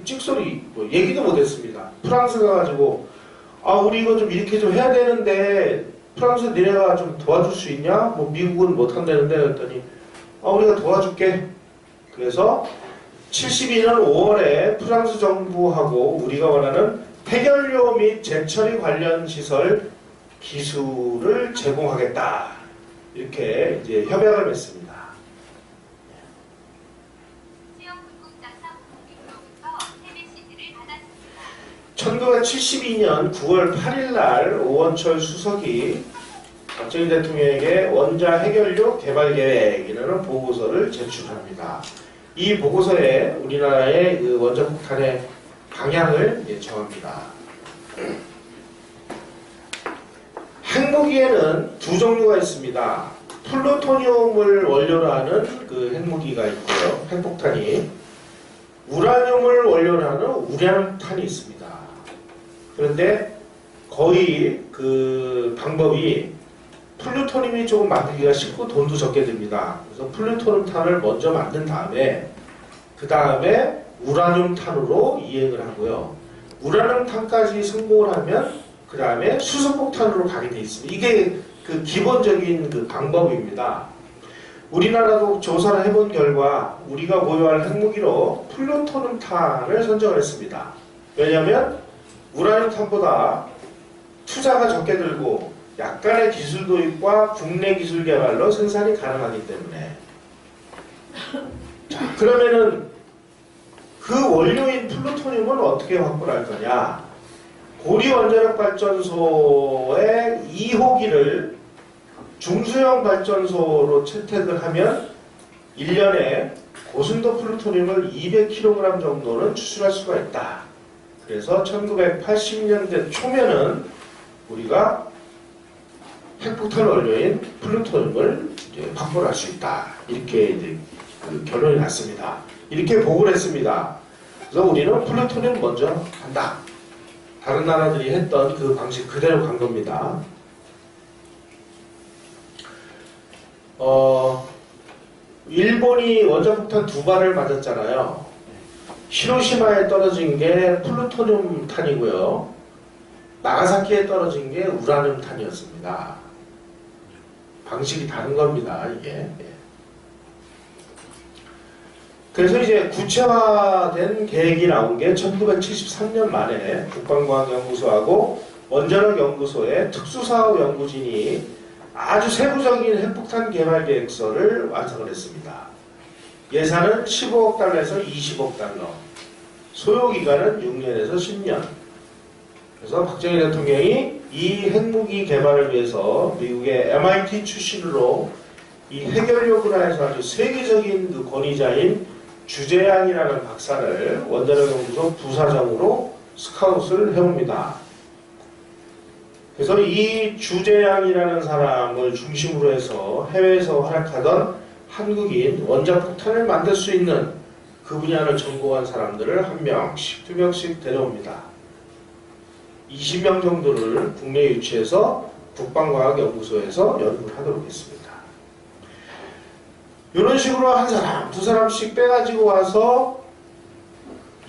찍소리 뭐 얘기도 못했습니다. 프랑스가 가지고 아, 우리 이거 좀 이렇게 좀 해야 되는데 프랑스 니네가 좀 도와줄 수 있냐? 뭐 미국은 못한다는데 그랬더니 아, 우리가 도와줄게. 그래서 72년 5월에 프랑스 정부하고 우리가 원하는 폐연료 및 재처리 관련 시설 기술을 제공하겠다. 이렇게 이제 협약을 맺습니다. 1972년 9월 8일 날 오원철 수석이 박정희 대통령에게 원자 해결료 개발 계획이라는 보고서를 제출합니다. 이 보고서에 우리나라의 그 원자 폭탄의 방향을 정합니다. 핵무기에는 두 종류가 있습니다. 플루토늄을 원료로 하는 그 핵무기가 있고요. 핵폭탄이. 우라늄을 원료로 하는 우라늄탄이 있습니다. 그런데 거의 그 방법이 플루토늄이 조금 만들기가 쉽고 돈도 적게 듭니다. 그래서 플루토늄탄을 먼저 만든 다음에 그 다음에 우라늄탄으로 이행을 하고요. 우라늄탄까지 성공을 하면 그 다음에 수소폭탄으로 가게 돼 있습니다. 이게 그 기본적인 그 방법입니다. 우리나라도 조사를 해본 결과 우리가 보유할 핵무기로 플루토늄탄을 선정을 했습니다. 왜냐하면 우라늄탄보다 투자가 적게 들고 약간의 기술 도입과 국내 기술 개발로 생산이 가능하기 때문에. 자, 그러면은 그 원료인 플루토늄은 어떻게 확보를 할 거냐? 고리원자력발전소의 2호기를 중수형 발전소로 채택을 하면 1년에 고순도 플루토늄을 200kg 정도는 추출할 수가 있다. 그래서 1980년대 초면은 우리가 핵폭탄 원료인 플루토늄을 이제 확보를 할 수 있다. 이렇게 이제 그 결론이 났습니다. 이렇게 보고를 했습니다. 그래서 우리는 플루토늄 먼저 한다. 다른 나라들이 했던 그 방식 그대로 간 겁니다. 일본이 원자폭탄 2발을 맞았잖아요. 히로시마에 떨어진 게 플루토늄 탄이고요. 나가사키에 떨어진 게 우라늄 탄이었습니다. 방식이 다른 겁니다, 이게. 그래서 이제 구체화된 계획이 나온 게 1973년 말에 국방과학연구소하고 원자력연구소의 특수사업연구진이 아주 세부적인 핵폭탄 개발 계획서를 완성을 했습니다. 예산은 15억 달러에서 20억 달러, 소요기간은 6년에서 10년. 그래서 박정희 대통령이 이 핵무기 개발을 위해서 미국의 MIT 출신으로 이 해결료 분야에서 아주 세계적인 그 권위자인 주재양이라는 박사를 원자력연구소 부사장으로 스카웃을 해옵니다. 그래서 이 주재양이라는 사람을 중심으로 해서 해외에서 활약하던 한국인 원자폭탄을 만들 수 있는 그 분야를 전공한 사람들을 한 명씩, 두 명씩 데려옵니다. 20명 정도를 국내에 유치해서 국방과학연구소에서 연구를 하도록 했습니다. 이런 식으로 한 사람, 두 사람씩 빼가지고 와서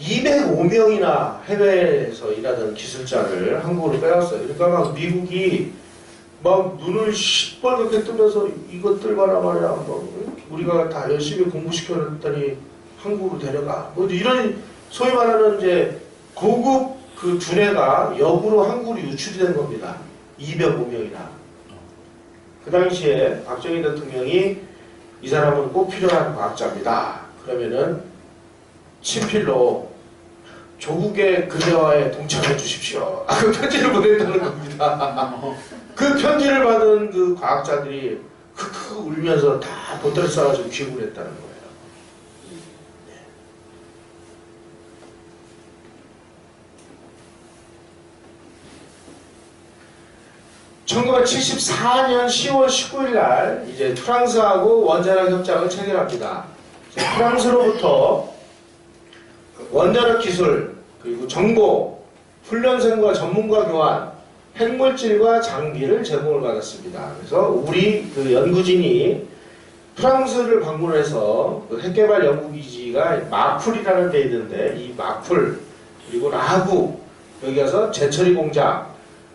205명이나 해외에서 일하던 기술자를 한국으로 빼왔어요. 그러니까 막 미국이 막 눈을 시뻘겋게 뜨면서 이것들 봐라 말이야. 뭐 우리가 다 열심히 공부시켜놨더니 한국으로 데려가. 뭐 이런 소위 말하는 이제 고급 그 두뇌가 역으로 한국으로 유출이 된 겁니다. 205명이나. 그 당시에 박정희 대통령이 이 사람은 꼭 필요한 과학자입니다. 그러면은 친필로 조국의 그대화에 동참해 주십시오. 그 편지를 보냈다는 겁니다. 그 편지를 받은 그 과학자들이 크크 울면서 다 보따리 싸가지고 귀국을 했다는 거예요. 1974년 10월 19일 날 이제 프랑스하고 원자력 협정을 체결합니다. 프랑스로부터 원자력 기술, 그리고 정보, 훈련생과 전문가 교환, 핵물질과 장비를 제공을 받았습니다. 그래서 우리 그 연구진이 프랑스를 방문해서 그 핵개발 연구기지가 마쿨이라는 데 있는데, 이 마쿨, 그리고 라구, 여기 가서 제처리 공장,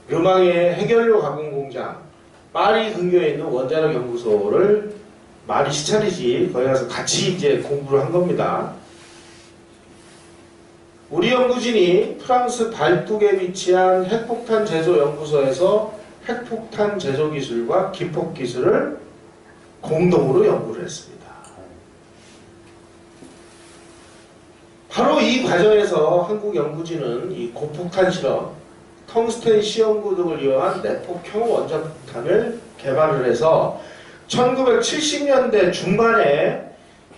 르망의 해결료 가공 공장, 파리 근교에 있는 원자력 연구소를 말이 시찰이지 거기 가서 같이 이제 공부를 한 겁니다. 우리 연구진이 프랑스 발뚝에 위치한 핵폭탄 제조 연구소에서 핵폭탄 제조 기술과 기폭 기술을 공동으로 연구를 했습니다. 바로 이 과정에서 한국 연구진은 이 고폭탄 실험, 텅스텐 시험구 등을 이용한 내폭형 원자폭탄을 개발을 해서 1970년대 중반에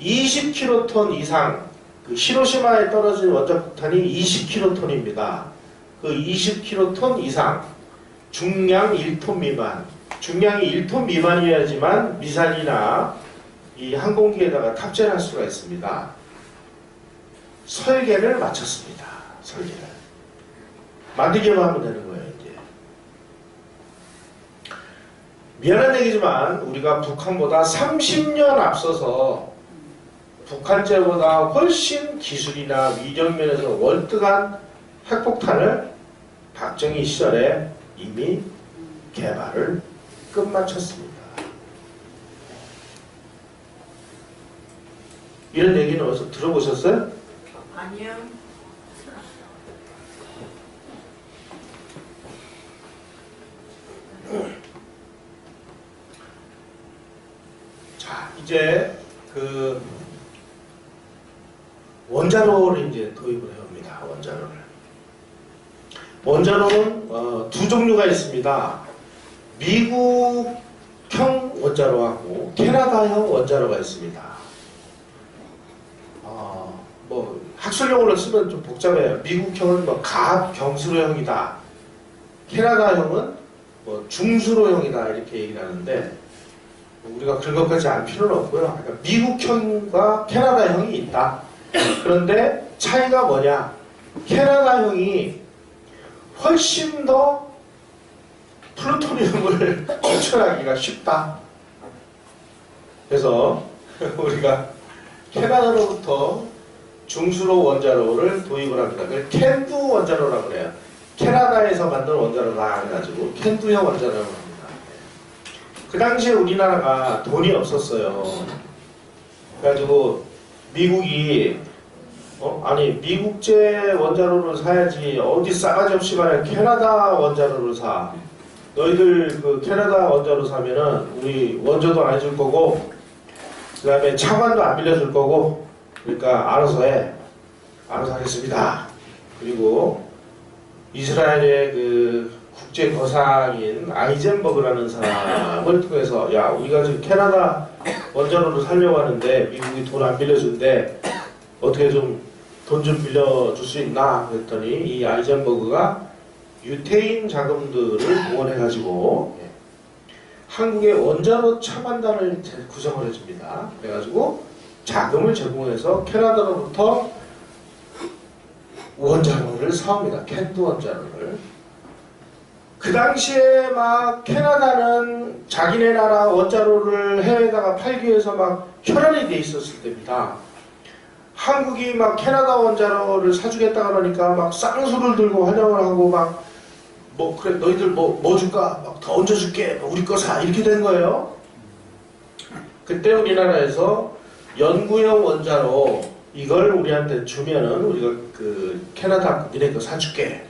20킬로톤 이상, 그 히로시마에 떨어진 원자폭탄이 20킬로톤입니다. 그 20킬로톤 이상, 중량 1톤 미만, 중량이 1톤 미만이어야지만 미사일이나 이 항공기에다가 탑재를 할 수가 있습니다. 설계를 마쳤습니다. 설계를. 만들기만 하면 되는 거예요, 이제. 미안한 얘기지만 우리가 북한보다 30년 앞서서 북한제보다 훨씬 기술이나 위력면에서 월등한 핵폭탄을 박정희 시절에 이미 개발을 끝마쳤습니다. 이런 얘기는 어디서 들어보셨어요? 아니요. 자, 이제 그 원자로를 이제 도입을 해옵니다. 원자로는 두 종류가 있습니다. 미국형 원자로하고 캐나다형 원자로가 있습니다. 뭐 학술용어로 쓰면 좀 복잡해요. 미국형은 뭐 가압경수로형이다. 캐나다형은 뭐 중수로형이다 이렇게 얘기를 하는데 우리가 그런 것까지 알 필요는 없고요. 그러니까 미국형과 캐나다형이 있다. 그런데 차이가 뭐냐? 캐나다형이 훨씬 더 플루토늄을 추출하기가 쉽다. 그래서 우리가 캐나다로부터 중수로 원자로를 도입을 합니다. 그걸 캔두 원자로라고 그래요. 캐나다에서 만든 원자로다 해가지고 캔두형 원자로라고 합니다. 그 당시에 우리나라가 돈이 없었어요. 그래가지고 미국이 아니 미국제 원자로를 사야지 어디 싸가지 없이 말해 캐나다 원자로를 사. 너희들 그 캐나다 원자로 사면은 우리 원조도 안 해줄 거고 그 다음에 차관도 안 빌려줄 거고 그러니까 알아서 해. 알아서 하겠습니다. 그리고 이스라엘의 그 국제 거상인 아이젠버그라는 사람을 통해서 야 우리가 지금 캐나다 원자로를 살려고 하는데 미국이 돈 안 빌려준대. 어떻게 좀 돈 좀 빌려줄 수 있나? 그랬더니 이 아이젠버그가 유태인 자금들을 동원해가지고 한국의 원자로 차관단을 구성을 해줍니다. 그래가지고 자금을 제공해서 캐나다로부터 원자로를 사옵니다. 캔두 원자로를. 그 당시에 막 캐나다는 자기네 나라 원자로를 해외에다가 팔기 위해서 막 혈안이 돼 있었을 때입니다. 한국이 막 캐나다 원자로를 사주겠다 그러니까 막 쌍수를 들고 환영을 하고 막 뭐 그래 너희들 뭐 줄까? 막 더 얹어줄게. 우리 거 사. 이렇게 된 거예요. 그때 우리나라에서 연구용 원자로 이걸 우리한테 주면은 우리가 그 캐나다 니네 거 사줄게.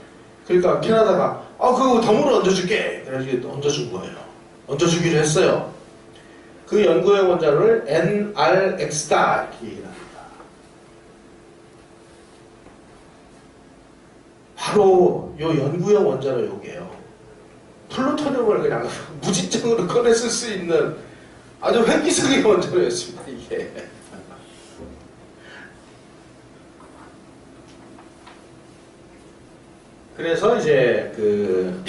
그러니까 캐나다가 그거 덤으로 얹어줄게. 그래가지고 얹어준 거예요. 얹어주기로 했어요. 그 연구용 원자로를 NRX다 이렇게 얘기를 합니다. 바로 요 연구용 원자로 요게요. 플루토늄을 그냥 무지성으로 꺼내 쓸 수 있는 아주 획기적인 원자로였습니다. 이게. 그래서 이제 그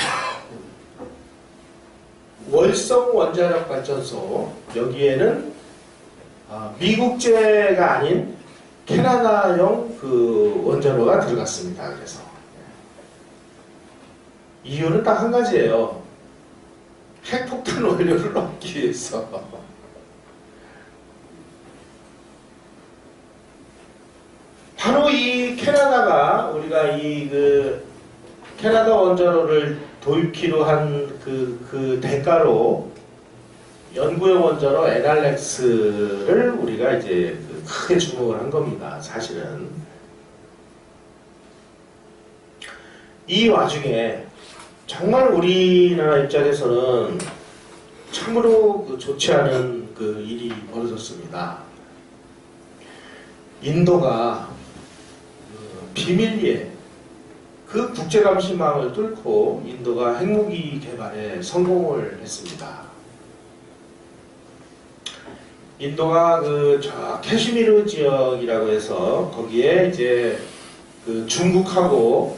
월성 원자력 발전소 여기에는 미국제가 아닌 캐나다용 그 원자로가 들어갔습니다. 그래서 이유는 딱 한 가지예요. 핵폭탄 원료를 얻기 위해서. 바로 이 캐나다가 우리가 이 그 캐나다 원자로를 도입키로 한 그 대가로 연구용 원자로 NRX를 우리가 이제 크게 주목을 한 겁니다. 사실은 이 와중에 정말 우리나라 입장에서는 참으로 좋지 않은 그 일이 벌어졌습니다. 인도가 비밀리에 그 국제감시망을 뚫고 인도가 핵무기 개발에 성공을 했습니다. 인도가 저 캐슈미르 지역이라고 해서 거기에 이제 그 중국하고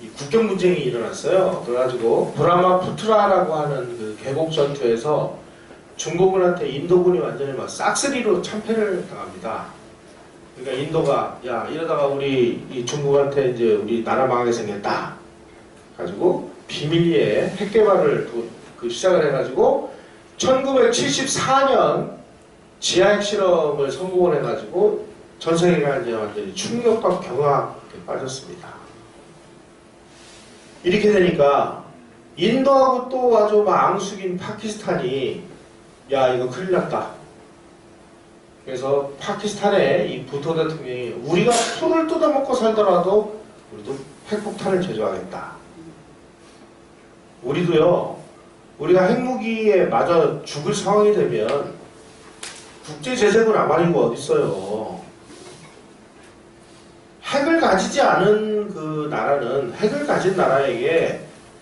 이 국경 분쟁이 일어났어요. 그래가지고 브라마푸트라라고 하는 그 계곡 전투에서 중국군한테 인도군이 완전히 막 싹쓸이로 참패를 당합니다. 그러니까 인도가 야 이러다가 우리 이 중국한테 이제 우리 나라 망하게 생겼다. 가지고 비밀리에 핵 개발을 시작을 해가지고 1974년 지하핵 실험을 성공을 해가지고 전 세계가 이제 완전히 충격과 경악에 빠졌습니다. 이렇게 되니까 인도하고 또 아주 막 앙숙인 파키스탄이 야 이거 큰일 났다. 그래서 파키스탄의 이 부토 대통령이 우리가 풀을 뜯어먹고 살더라도 우리도 핵폭탄을 제조하겠다. 우리도요. 우리가 핵무기에 맞아 죽을 상황이 되면 국제제재도 나발이고 어딨어요. 핵을 가지지 않은 그 나라는 핵을 가진 나라에게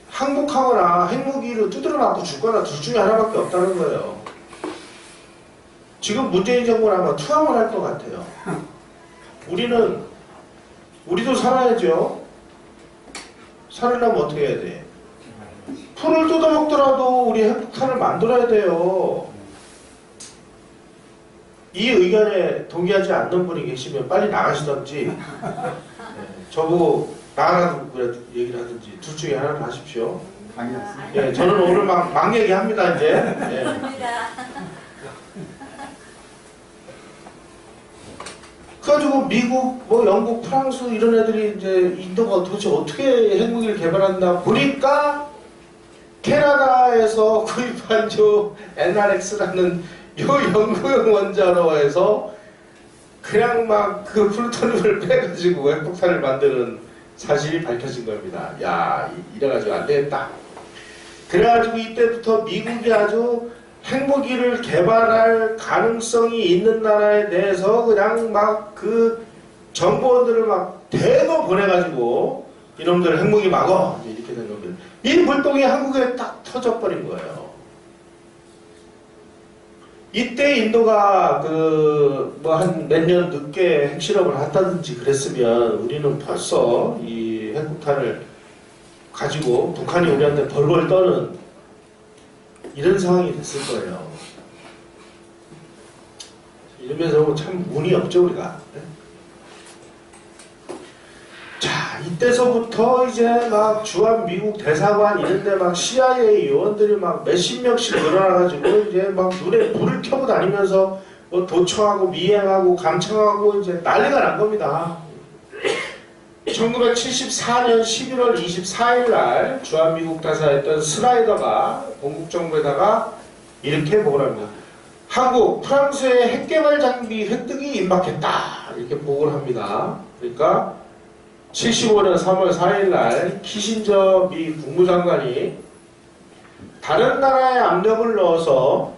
항복하거나 핵무기를 두드려 맞고 죽거나 둘 중에 하나밖에 없다는 거예요. 지금 문재인 정부는 아마 투항을 할 것 같아요. 우리도 살아야죠. 살으려면 어떻게 해야 돼? 풀을 뜯어먹더라도 우리 핵폭탄을 만들어야 돼요. 이 의견에 동의하지 않는 분이 계시면 빨리 나가시던지 저보고 나가라고 그래 얘기를 하든지 둘 중에 하나를 하십시오. 예, 저는 오늘 막 얘기합니다 이제. 예. 그래가지고 미국, 뭐 영국, 프랑스 이런 애들이 이제 인도가 도대체 어떻게 핵무기를 개발한다 보니까 캐나다에서 구입한 저 NRX라는 요 연구용 원자로에서 그냥 막 그 플루토늄을 빼가지고 핵폭탄을 만드는 사실이 밝혀진 겁니다. 야, 이래가지고 안 되겠다. 그래가지고 이때부터 미국이 아주 핵무기를 개발할 가능성이 있는 나라에 대해서 그냥 막 그 정보원들을 막 대거 보내가지고 이놈들 핵무기 막어! 이렇게 된 겁니다. 이 불똥이 한국에 딱 터져버린 거예요. 이때 인도가 뭐 한 몇 년 늦게 핵실험을 한다든지 그랬으면 우리는 벌써 이 핵폭탄을 가지고 북한이 우리한테 벌벌 떠는 이런 상황이 됐을 거예요. 이러면서 참 운이 없죠 우리가. 자, 이때서부터 이제 막 주한 미국 대사관 이런데 막 CIA 요원들이 막 몇십 명씩 늘어나가지고 이제 막 눈에 불을 켜고 다니면서 뭐 도청하고 미행하고 감청하고 이제 난리가 난 겁니다. 1974년 11월 24일 날 주한미국 대사였던 스나이더가 본국정부에다가 이렇게 보고를 합니다. 한국, 프랑스의 핵개발 장비 획득이 임박했다. 이렇게 보고를 합니다. 그러니까 75년 3월 4일 날 키신저 미 국무장관이 다른 나라에 압력을 넣어서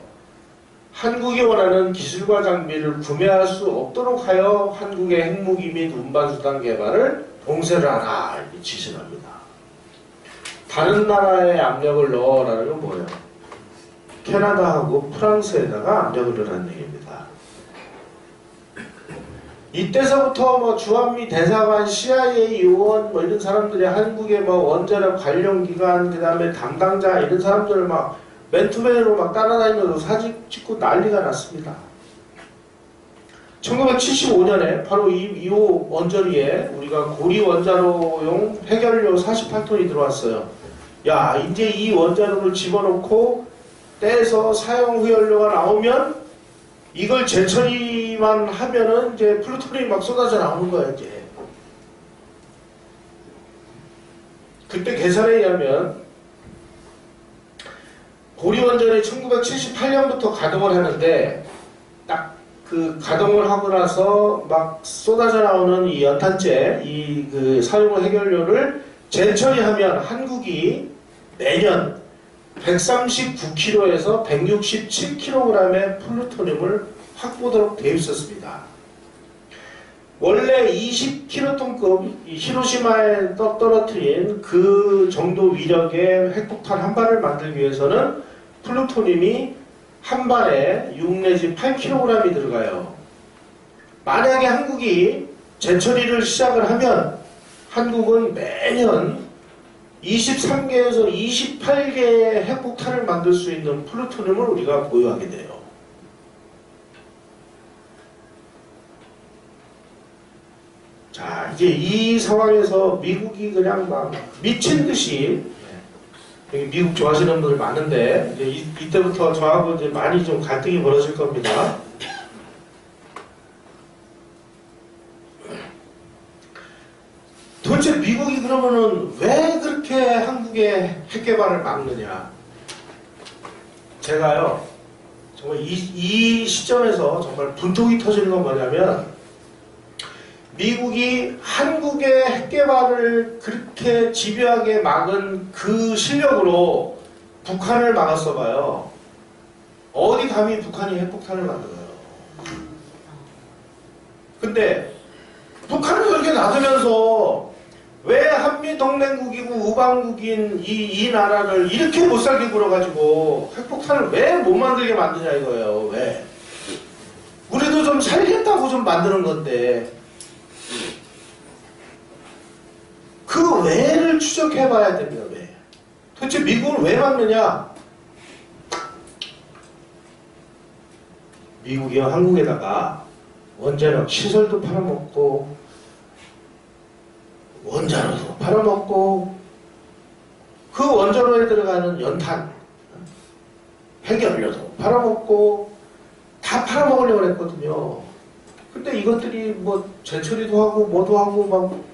한국이 원하는 기술과 장비를 구매할 수 없도록 하여 한국의 핵무기 및 운반수단 개발을 봉쇄를 하라 이렇게 지시를 합니다. 다른 나라에 압력을 넣어라는 건 뭐예요? 캐나다하고 프랑스에다가 압력을 넣으라는 얘기입니다. 이때서부터 뭐 주한미 대사관, CIA 요원 뭐 이런 사람들이 한국의 뭐 원자력 관련기관 그 다음에 담당자 이런 사람들을 막 맨투맨으로 막 따라다니면서 사진 찍고 난리가 났습니다. 1975년에 바로 이호 원전위에 우리가 고리 원자로용 폐연료 48톤이 들어왔어요. 야, 이제 이 원자로를 집어넣고 떼서 사용 후 연료가 나오면 이걸 재처리만 하면은 이제 플루토늄이 막 쏟아져 나오는 거야, 이제. 그때 계산에 의하면 고리원전이 1978년부터 가동을 하는데 딱 그 가동을 하고 나서 막 쏟아져 나오는 이 연탄재, 이 그 사용 해결료를 재처리하면 한국이 매년 139kg에서 167kg의 플루토늄을 확보하도록 되어 있었습니다. 원래 20kg급 히로시마에 떨어뜨린 그 정도 위력의 핵폭탄 한 발을 만들기 위해서는 플루토늄이 한 발에 6 내지 8kg이 들어가요. 만약에 한국이 재처리를 시작을 하면 한국은 매년 23개에서 28개의 핵폭탄을 만들 수 있는 플루토늄을 우리가 보유하게 돼요. 자, 이제 이 상황에서 미국이 그냥 막 미친 듯이, 여기 미국 좋아하시는 분들 많은데, 이제 이때부터 저하고 이제 많이 좀 갈등이 벌어질 겁니다. 도대체 미국이 그러면은 왜 그렇게 한국의 핵 개발을 막느냐? 제가요, 정말 이 시점에서 정말 분통이 터지는 건 뭐냐면, 미국이 한국의 핵 개발을 그렇게 집요하게 막은 그 실력으로 북한을 막았어 봐요. 어디 감히 북한이 핵폭탄을 만들어요. 근데 북한을 그렇게 놔두면서 왜 한미동맹국이고 우방국인 이 나라를 이렇게 못살게 굴어가지고 핵폭탄을 왜 못 만들게 만드냐 이거예요. 왜? 우리도 좀 살겠다고 좀 만드는 건데 그 왜를 추적해봐야 됩니다. 왜? 도대체 미국을 왜 막느냐? 미국이 한국에다가 원자력 시설도 팔아먹고 원자로도 팔아먹고 그 원자로에 들어가는 연탄, 핵연료도 팔아먹고 다 팔아먹으려고 했거든요. 근데 이것들이 뭐 재처리도 하고 뭐도 하고 막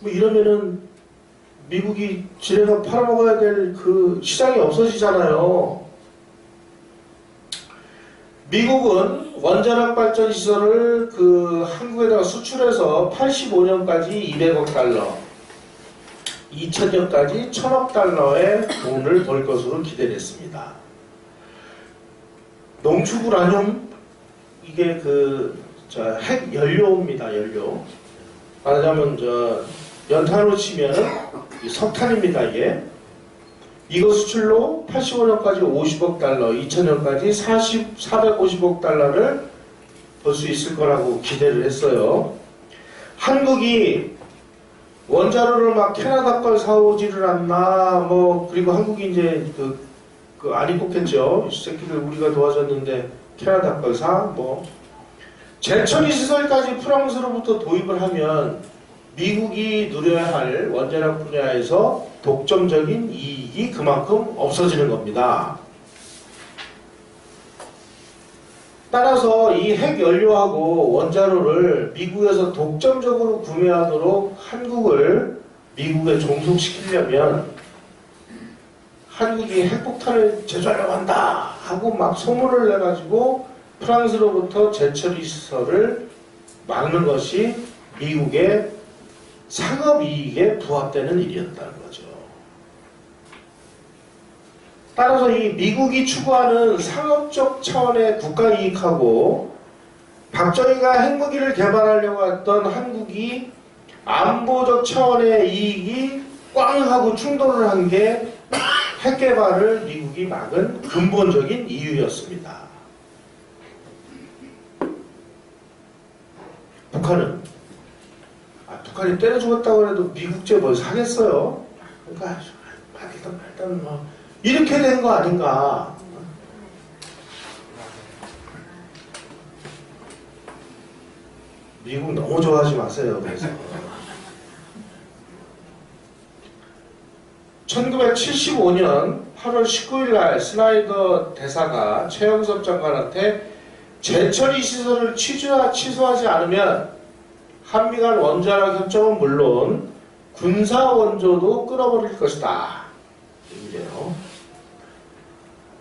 뭐 이러면은 미국이 지네가 팔아먹어야 될 그 시장이 없어지잖아요. 미국은 원자력 발전 시설을 그 한국에다가 수출해서 85년까지 200억 달러, 2000년까지 1000억 달러의 돈을 벌 것으로 기대됐습니다. 농축우라늄 이게 핵 연료입니다. 연료. 말하자면 연탄으로 치면 석탄입니다. 이거 수출로 85년까지 50억 달러, 2000년까지 450억 달러를 벌 수 있을 거라고 기대를 했어요. 한국이 원자로를 막 캐나다 걸 사오지를 않나, 뭐, 그리고 한국이 이제 안 입었겠죠. 이 새끼들 우리가 도와줬는데 캐나다 걸 사, 뭐. 재처리 시설까지 프랑스로부터 도입을 하면 미국이 누려야 할 원자력 분야에서 독점적인 이익이 그만큼 없어지는 겁니다. 따라서 이 핵연료하고 원자로를 미국에서 독점적으로 구매하도록 한국을 미국에 종속시키려면 한국이 핵폭탄을 제조하려고 한다 하고 막 소문을 내가지고 프랑스로부터 재처리 시설을 막는 것이 미국의 상업이익에 부합되는 일이었다는 거죠. 따라서 이 미국이 추구하는 상업적 차원의 국가이익하고 박정희가 핵무기를 개발하려고 했던 한국이 안보적 차원의 이익이 꽝 하고 충돌을 한 게 핵개발을 미국이 막은 근본적인 이유였습니다. 북한이 때려 죽었다고 해도 미국제 뭘 사겠어요? 그러니까 일단 뭐 이렇게 된 거 아닌가? 미국 너무 좋아하지 마세요. 그래서 1975년 8월 19일 날 스나이더 대사가 최영섭 장관한테 재처리 시설을 취소하지 않으면 한미 간 원자력 협정은 물론 군사 원조도 끊어버릴 것이다. 이래요.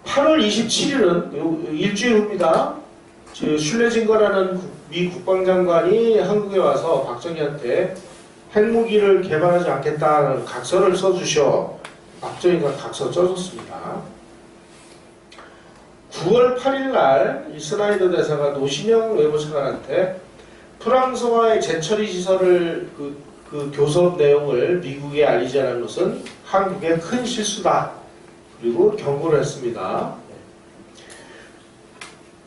8월 27일은 일주일 후입니다. 슐레징거라는 미 국방장관이 한국에 와서 박정희한테 핵무기를 개발하지 않겠다는 각서를 써주셔. 박정희가 각서 써줬습니다. 9월 8일 날 이 스나이더 대사가 노신영 외무차관한테 프랑스와의 재처리 시설을 그 교섭 내용을 미국에 알리지 않은 것은 한국의 큰 실수다. 그리고 경고를 했습니다.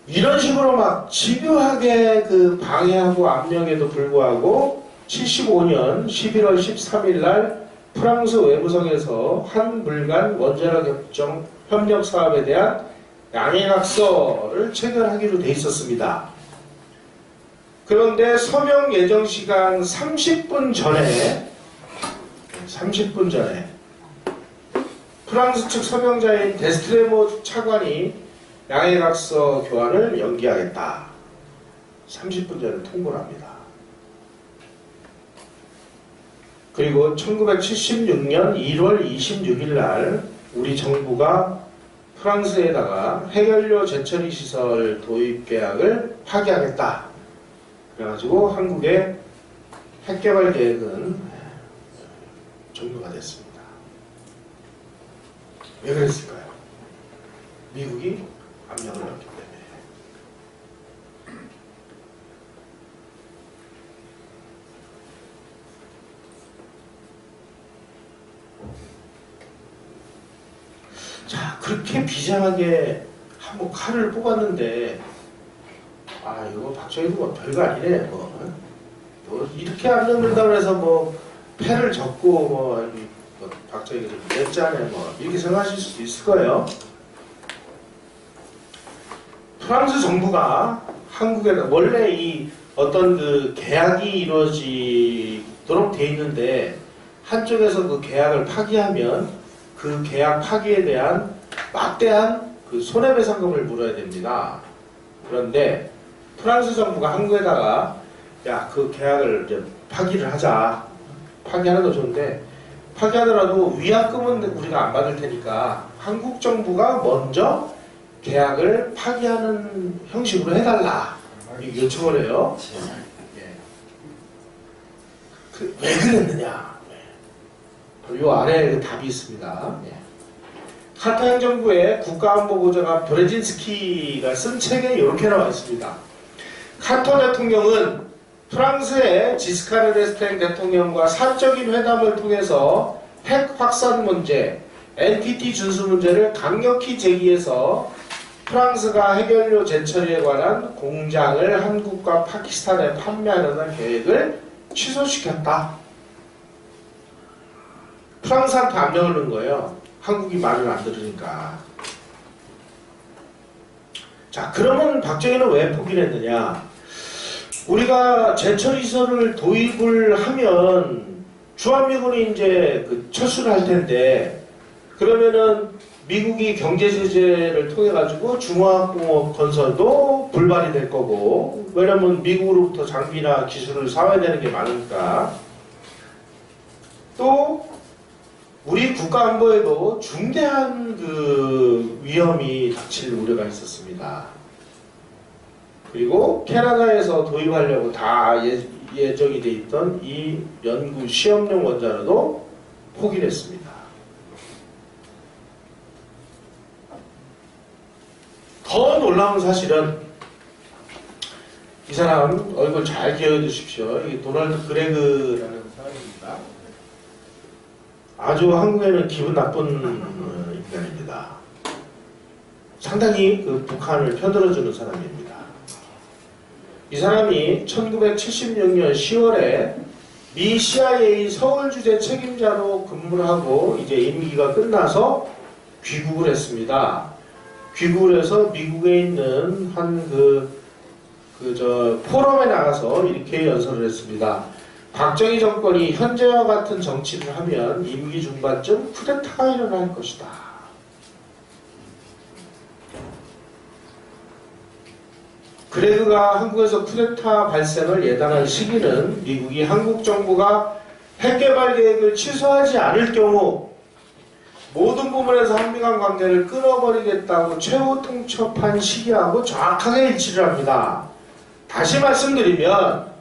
이런 식으로 막 집요하게 그 방해하고 압력에도 불구하고 75년 11월 13일 날 프랑스 외무성에서 한불 간 원자력 협력 사업에 대한 양해각서를 체결하기로 돼 있었습니다. 그런데 서명 예정 시간 30분 전에 프랑스 측 서명자인 데스트레모 차관이 양해각서 교환을 연기하겠다. 30분 전에 통보를 합니다. 그리고 1976년 1월 26일 날 우리 정부가 프랑스에다가 핵연료 재처리 시설 도입 계약을 파기하겠다. 그래가지고 한국의 핵개발 계획은 종료가 됐습니다. 왜 그랬을까요? 미국이 압력을 넣었기 때문에. 자, 그렇게 비장하게 한번 칼을 뽑았는데, 아, 이거 박정희도 뭐 별거 아니네. 뭐 이렇게 압력 넣는다고 해서 뭐 패를 졌고 뭐 박정희가 좀 냈잖아요. 뭐 이렇게 생각하실 수도 있을 거예요. 프랑스 정부가 한국에 원래 이 어떤 그 계약이 이루어지도록 돼 있는데 한쪽에서 그 계약을 파기하면 그 계약 파기에 대한 막대한 그 손해배상금을 물어야 됩니다. 그런데 프랑스 정부가 한국에다가 야, 그 계약을 이제 파기를 하자. 파기하는 거 좋은데 파기하더라도 위약금은 우리가 안 받을 테니까 한국 정부가 먼저 계약을 파기하는 형식으로 해달라. 요청을 해요. 왜 그랬느냐. 요 아래에 그 답이 있습니다. 카타 행정부의 국가안보보좌관 브레진스키가 쓴 책에 이렇게 나와 있습니다. 카터 대통령은 프랑스의 지스카르 데스탱 대통령과 사적인 회담을 통해서 핵 확산 문제, NPT 준수 문제를 강력히 제기해서 프랑스가 핵연료 재처리에 관한 공장을 한국과 파키스탄에 판매하려는 계획을 취소시켰다. 프랑스한테 압력을 넣은 거예요. 한국이 말을 안 들으니까. 자, 그러면 박정희는 왜 포기를 했느냐? 우리가 재처리시설을 도입을 하면 주한미군이 이제 그 철수를 할 텐데, 그러면은 미국이 경제 제재를 통해 가지고 중화학공업 건설도 불발이 될 거고, 왜냐면 미국으로부터 장비나 기술을 사와야 되는 게 많으니까. 또 우리 국가 안보에도 중대한 그 위험이 닥칠 우려가 있었습니다. 그리고 캐나다에서 도입하려고 다 예정이 돼 있던 이 연구 시험용 원자로도 포기를 했습니다. 더 놀라운 사실은 이 사람 얼굴 잘 기억해 두십시오. 이게 도널드 그레그라는 사람입니다. 아주 한국에는 기분 나쁜 인간입니다. 상당히 그 북한을 편들어주는 사람입니다. 이 사람이 1976년 10월에 미 CIA 서울 주재 책임자로 근무를 하고 이제 임기가 끝나서 귀국을 했습니다. 귀국을 해서 미국에 있는 한 그 포럼에 나가서 이렇게 연설을 했습니다. 박정희 정권이 현재와 같은 정치를 하면 임기 중반쯤 쿠데타가 일어날 것이다. 그레그가 한국에서 쿠데타 발생을 예단한 시기는 미국이 한국 정부가 핵개발 계획을 취소하지 않을 경우 모든 부분에서 한미 간 관계를 끊어버리겠다고 최후 통첩한 시기하고 정확하게 일치를 합니다. 다시 말씀드리면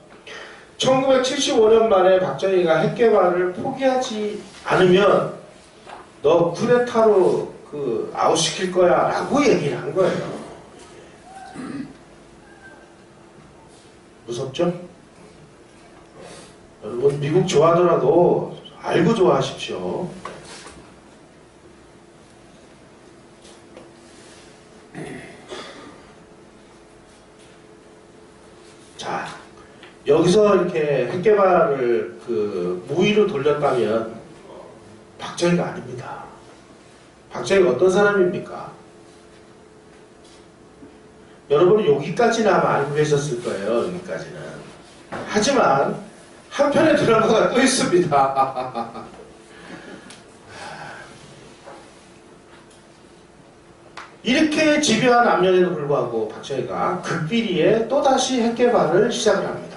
1975년 말에 박정희가 핵개발을 포기하지 않으면 너 쿠데타로 아웃시킬 거야 라고 얘기를 한 거예요. 무섭죠? 여러분 미국 좋아하더라도 알고 좋아하십시오. 자, 여기서 이렇게 핵개발을 무위로 돌렸다면 박정희가 아닙니다. 박정희가 어떤 사람입니까? 여러분은 여기까지는 아마 알고 계셨을 거예요. 여기까지는. 하지만 한편의 드라마가 또 있습니다. 이렇게 집요한 앞년에도 불구하고 박정희가 극비리에 또다시 핵개발을 시작을 합니다.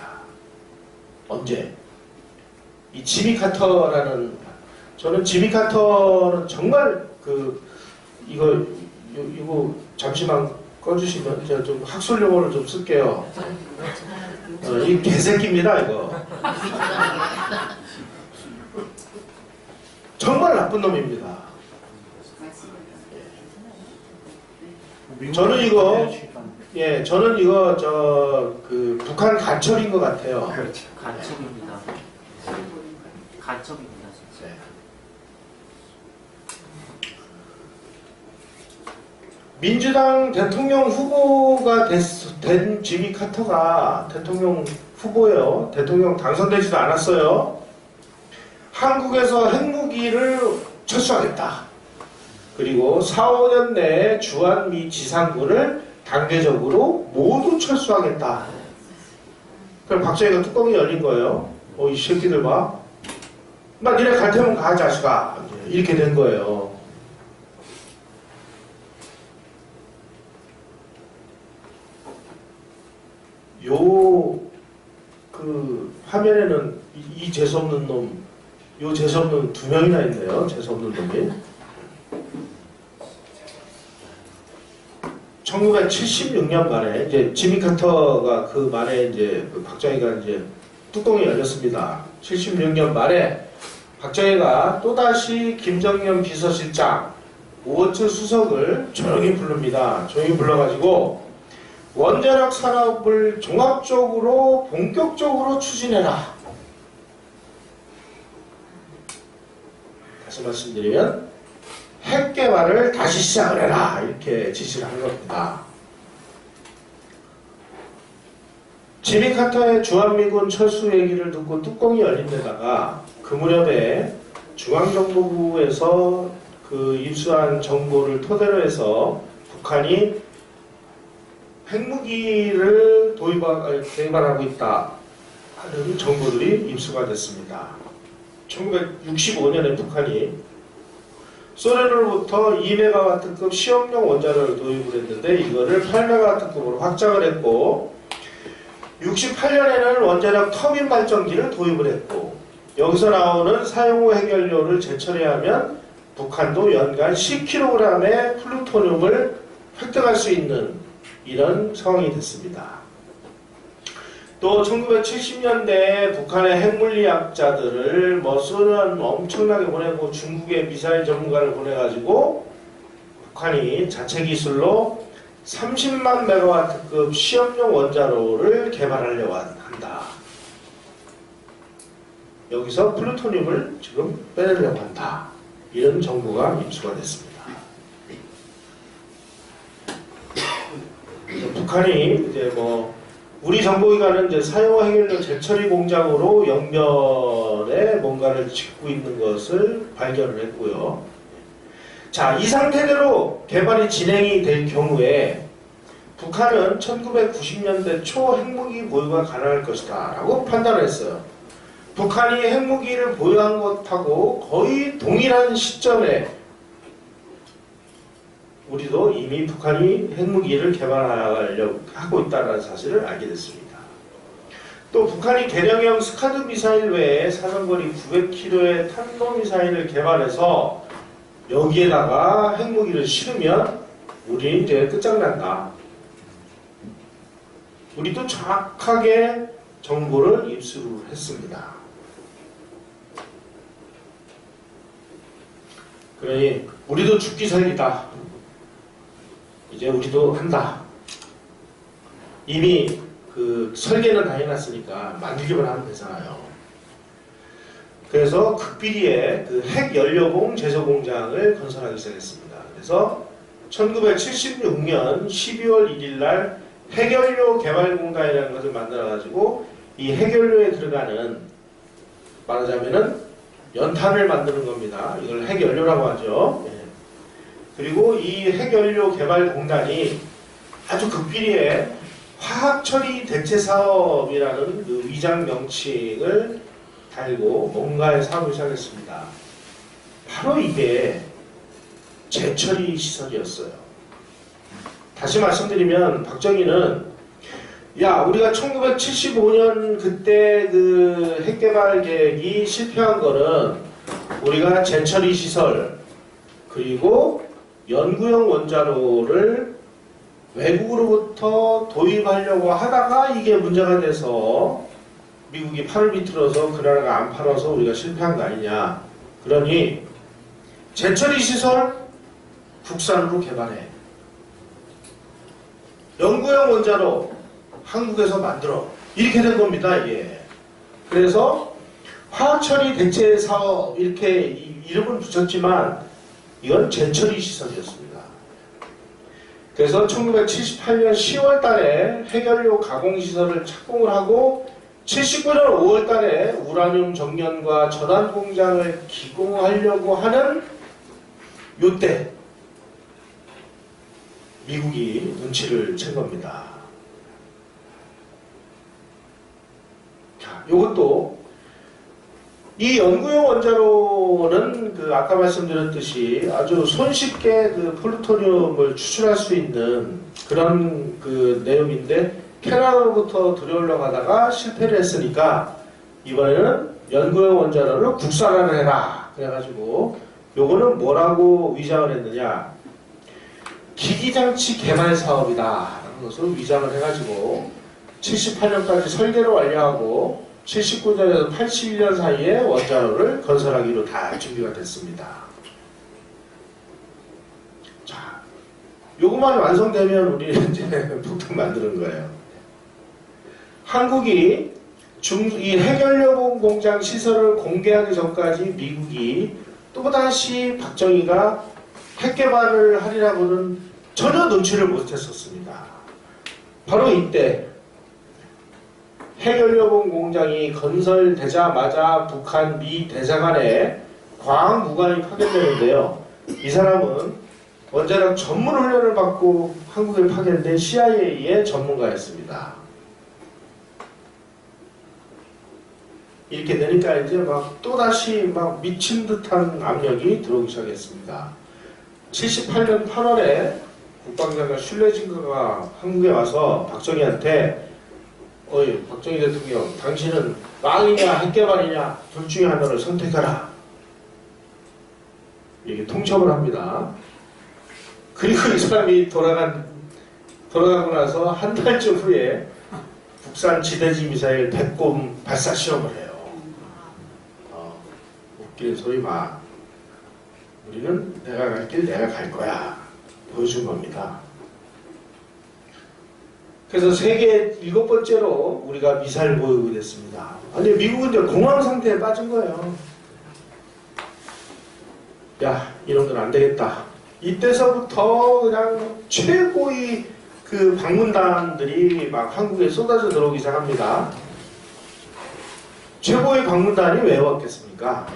언제? 이 지미 카터라는, 저는 지미 카터는 정말 이거 잠시만 꺼주시면 제가 좀 학술 용어를 좀 쓸게요. 이 개새끼입니다, 이거. 정말 나쁜 놈입니다. 저는 이거 북한 간첩인 것 같아요. 그렇죠. 간첩입니다. 간첩입니다, 진짜. 민주당 대통령 후보가 된 지미 카터가 대통령 후보예요. 대통령 당선되지도 않았어요. 한국에서 핵무기를 철수하겠다. 그리고 4, 5년 내에 주한미 지상군을 단계적으로 모두 철수하겠다. 그럼 박정희가 뚜껑이 열린 거예요. 이 새끼들 봐. 나 니네 갈 테면 가, 자식아. 이렇게 된 거예요. 화면에는 이 재수없는 놈, 재수없는 두 명이나 있네요. 재수없는 놈이. 1976년 말에 이제 지미 카터가 말에 이제 박정희가 이제 뚜껑이 열렸습니다. 76년 말에 박정희가 또다시 김정년 비서실장 오원철 수석을 조용히 부릅니다. 조용히 불러가지고 원자력 산업을 종합적으로 본격적으로 추진해라. 다시 말씀드리면 핵개발을 다시 시작을 해라. 이렇게 지시를 한 겁니다. 지미 카터의 주한미군 철수 얘기를 듣고 뚜껑이 열린 데다가 그 무렵에 중앙정보부에서 입수한 정보를 토대로 해서 북한이 핵무기를 개발하고 있다 하는 정보들이 입수가 됐습니다. 1965년에 북한이 소련으로부터 2메가와트급 시험용 원자로를 도입을 했는데 이거를 8메가와트급으로 확장을 했고 68년에는 원자력 터빈 발전기를 도입을 했고 여기서 나오는 사용 후 핵연료를 재처리하면 북한도 연간 10kg의 플루토늄을 획득할 수 있는 이런 상황이 됐습니다. 또 1970년대에 북한의 핵물리학자들을 소련 엄청나게 보내고 중국의 미사일 전문가를 보내가지고 북한이 자체 기술로 30만 메가와트급 시험용 원자로를 개발하려고 한다. 여기서 플루토늄을 지금 빼내려고 한다. 이런 정보가 입수가 됐습니다. 북한이 이제 우리 정보기관은 이제 사용 핵연료 재처리 공장으로 영변에 뭔가를 짓고 있는 것을 발견을 했고요. 자, 이 상태대로 개발이 진행이 될 경우에 북한은 1990년대 초 핵무기 보유가 가능할 것이다 라고 판단했어요. 북한이 핵무기를 보유한 것하고 거의 동일한 시점에 우리도 이미 북한이 핵무기를 개발하려고 하고 있다는 사실을 알게 됐습니다. 또 북한이 개량형 스카드 미사일 외에 사정거리 900km의 탄도미사일을 개발해서 여기에다가 핵무기를 실으면 우리 이제 끝장난다. 우리도 정확하게 정보를 입수를 했습니다. 그러니 우리도 죽기 살기다. 이제 우리도 한다. 이미 그 설계는 다 해놨으니까 만들기만 하면 되잖아요. 그래서 극비리에 그 핵연료봉 제조 공장을 건설하기 시작했습니다. 그래서 1976년 12월 1일 날 핵연료 개발공단이라는 것을 만들어가지고 이 핵연료에 들어가는 말하자면은 연탄을 만드는 겁니다. 이걸 핵연료라고 하죠. 예. 그리고 이 핵연료 개발공단이 아주 극비리에 화학처리 대체 사업이라는 그 위장 명칭을 달고 뭔가의 사업을 시작했습니다. 바로 이게 재처리 시설이었어요. 다시 말씀드리면 박정희는 야 우리가 1975년 그때 그 핵개발 계획이 실패한 거는 우리가 재처리 시설 그리고 연구용 원자로를 외국으로부터 도입하려고 하다가 이게 문제가 돼서 미국이 팔을 비틀어서 그 나라가 안 팔아서 우리가 실패한 거 아니냐. 그러니 재처리 시설 국산으로 개발해. 연구용 원자로 한국에서 만들어. 이렇게 된 겁니다. 이게. 그래서 화학처리 대체 사업 이렇게 이름을 붙였지만 이건 재처리 시설이었습니다. 그래서 1978년 10월 달에 핵연료 가공시설을 착공을 하고 79년 5월 달에 우라늄 정년과 전환 공장을 기공하려고 하는 요때 미국이 눈치를 챈 겁니다. 자, 요것도 이 연구용 원자로는 그 아까 말씀드렸듯이 아주 손쉽게 그 플루토늄을 추출할 수 있는 그런 그 내용인데 캐나다로부터 들여오려고 하다가 실패를 했으니까 이번에는 연구용 원자로를 국산화를 해라. 그래가지고 요거는 뭐라고 위장을 했느냐. 기기장치 개발 사업이다. 라는 것으로 위장을 해가지고 78년까지 설계를 완료하고 79년에서 81년 사이에 원자로를 건설하기로 다 준비가 됐습니다. 자, 요것만 완성되면 우리는 이제 폭탄 만드는 거예요. 한국이 이 핵연료 공장 시설을 공개하기 전까지 미국이 또다시 박정희가 핵 개발을 하리라고는 전혀 눈치를 못했었습니다. 바로 이때 핵연료봉 공장이 건설되자마자 북한 미 대사관에 과학무관이 파견되는데요. 이 사람은 원자력 전문 훈련을 받고 한국에 파견된 CIA의 전문가였습니다. 이렇게 되니까 이제 막 또다시 막 미친 듯한 압력이 들어오기 시작했습니다. 78년 8월에 국방장관 슐레징거가 한국에 와서 박정희한테 어이 박정희 대통령 당신은 왕이냐 핵개발이냐 둘 중에 하나를 선택하라. 이게 통첩을 합니다. 그리고 이 사람이 돌아가고 나서 한 달쯤 후에 국산 지대지 미사일 100곰 발사 시험을 해요. 웃기는 소리 마. 우리는 내가 갈 길 내가 갈 거야. 보여준 겁니다. 그래서 세계 7번째로 우리가 미사일 보유국이 됐습니다. 아니 미국은 이제 공황 상태에 빠진 거예요. 야 이런 건 안 되겠다. 이때서부터 그냥 최고의 그 방문단들이 막 한국에 쏟아져 들어오기 시작합니다. 최고의 방문단이 왜 왔겠습니까?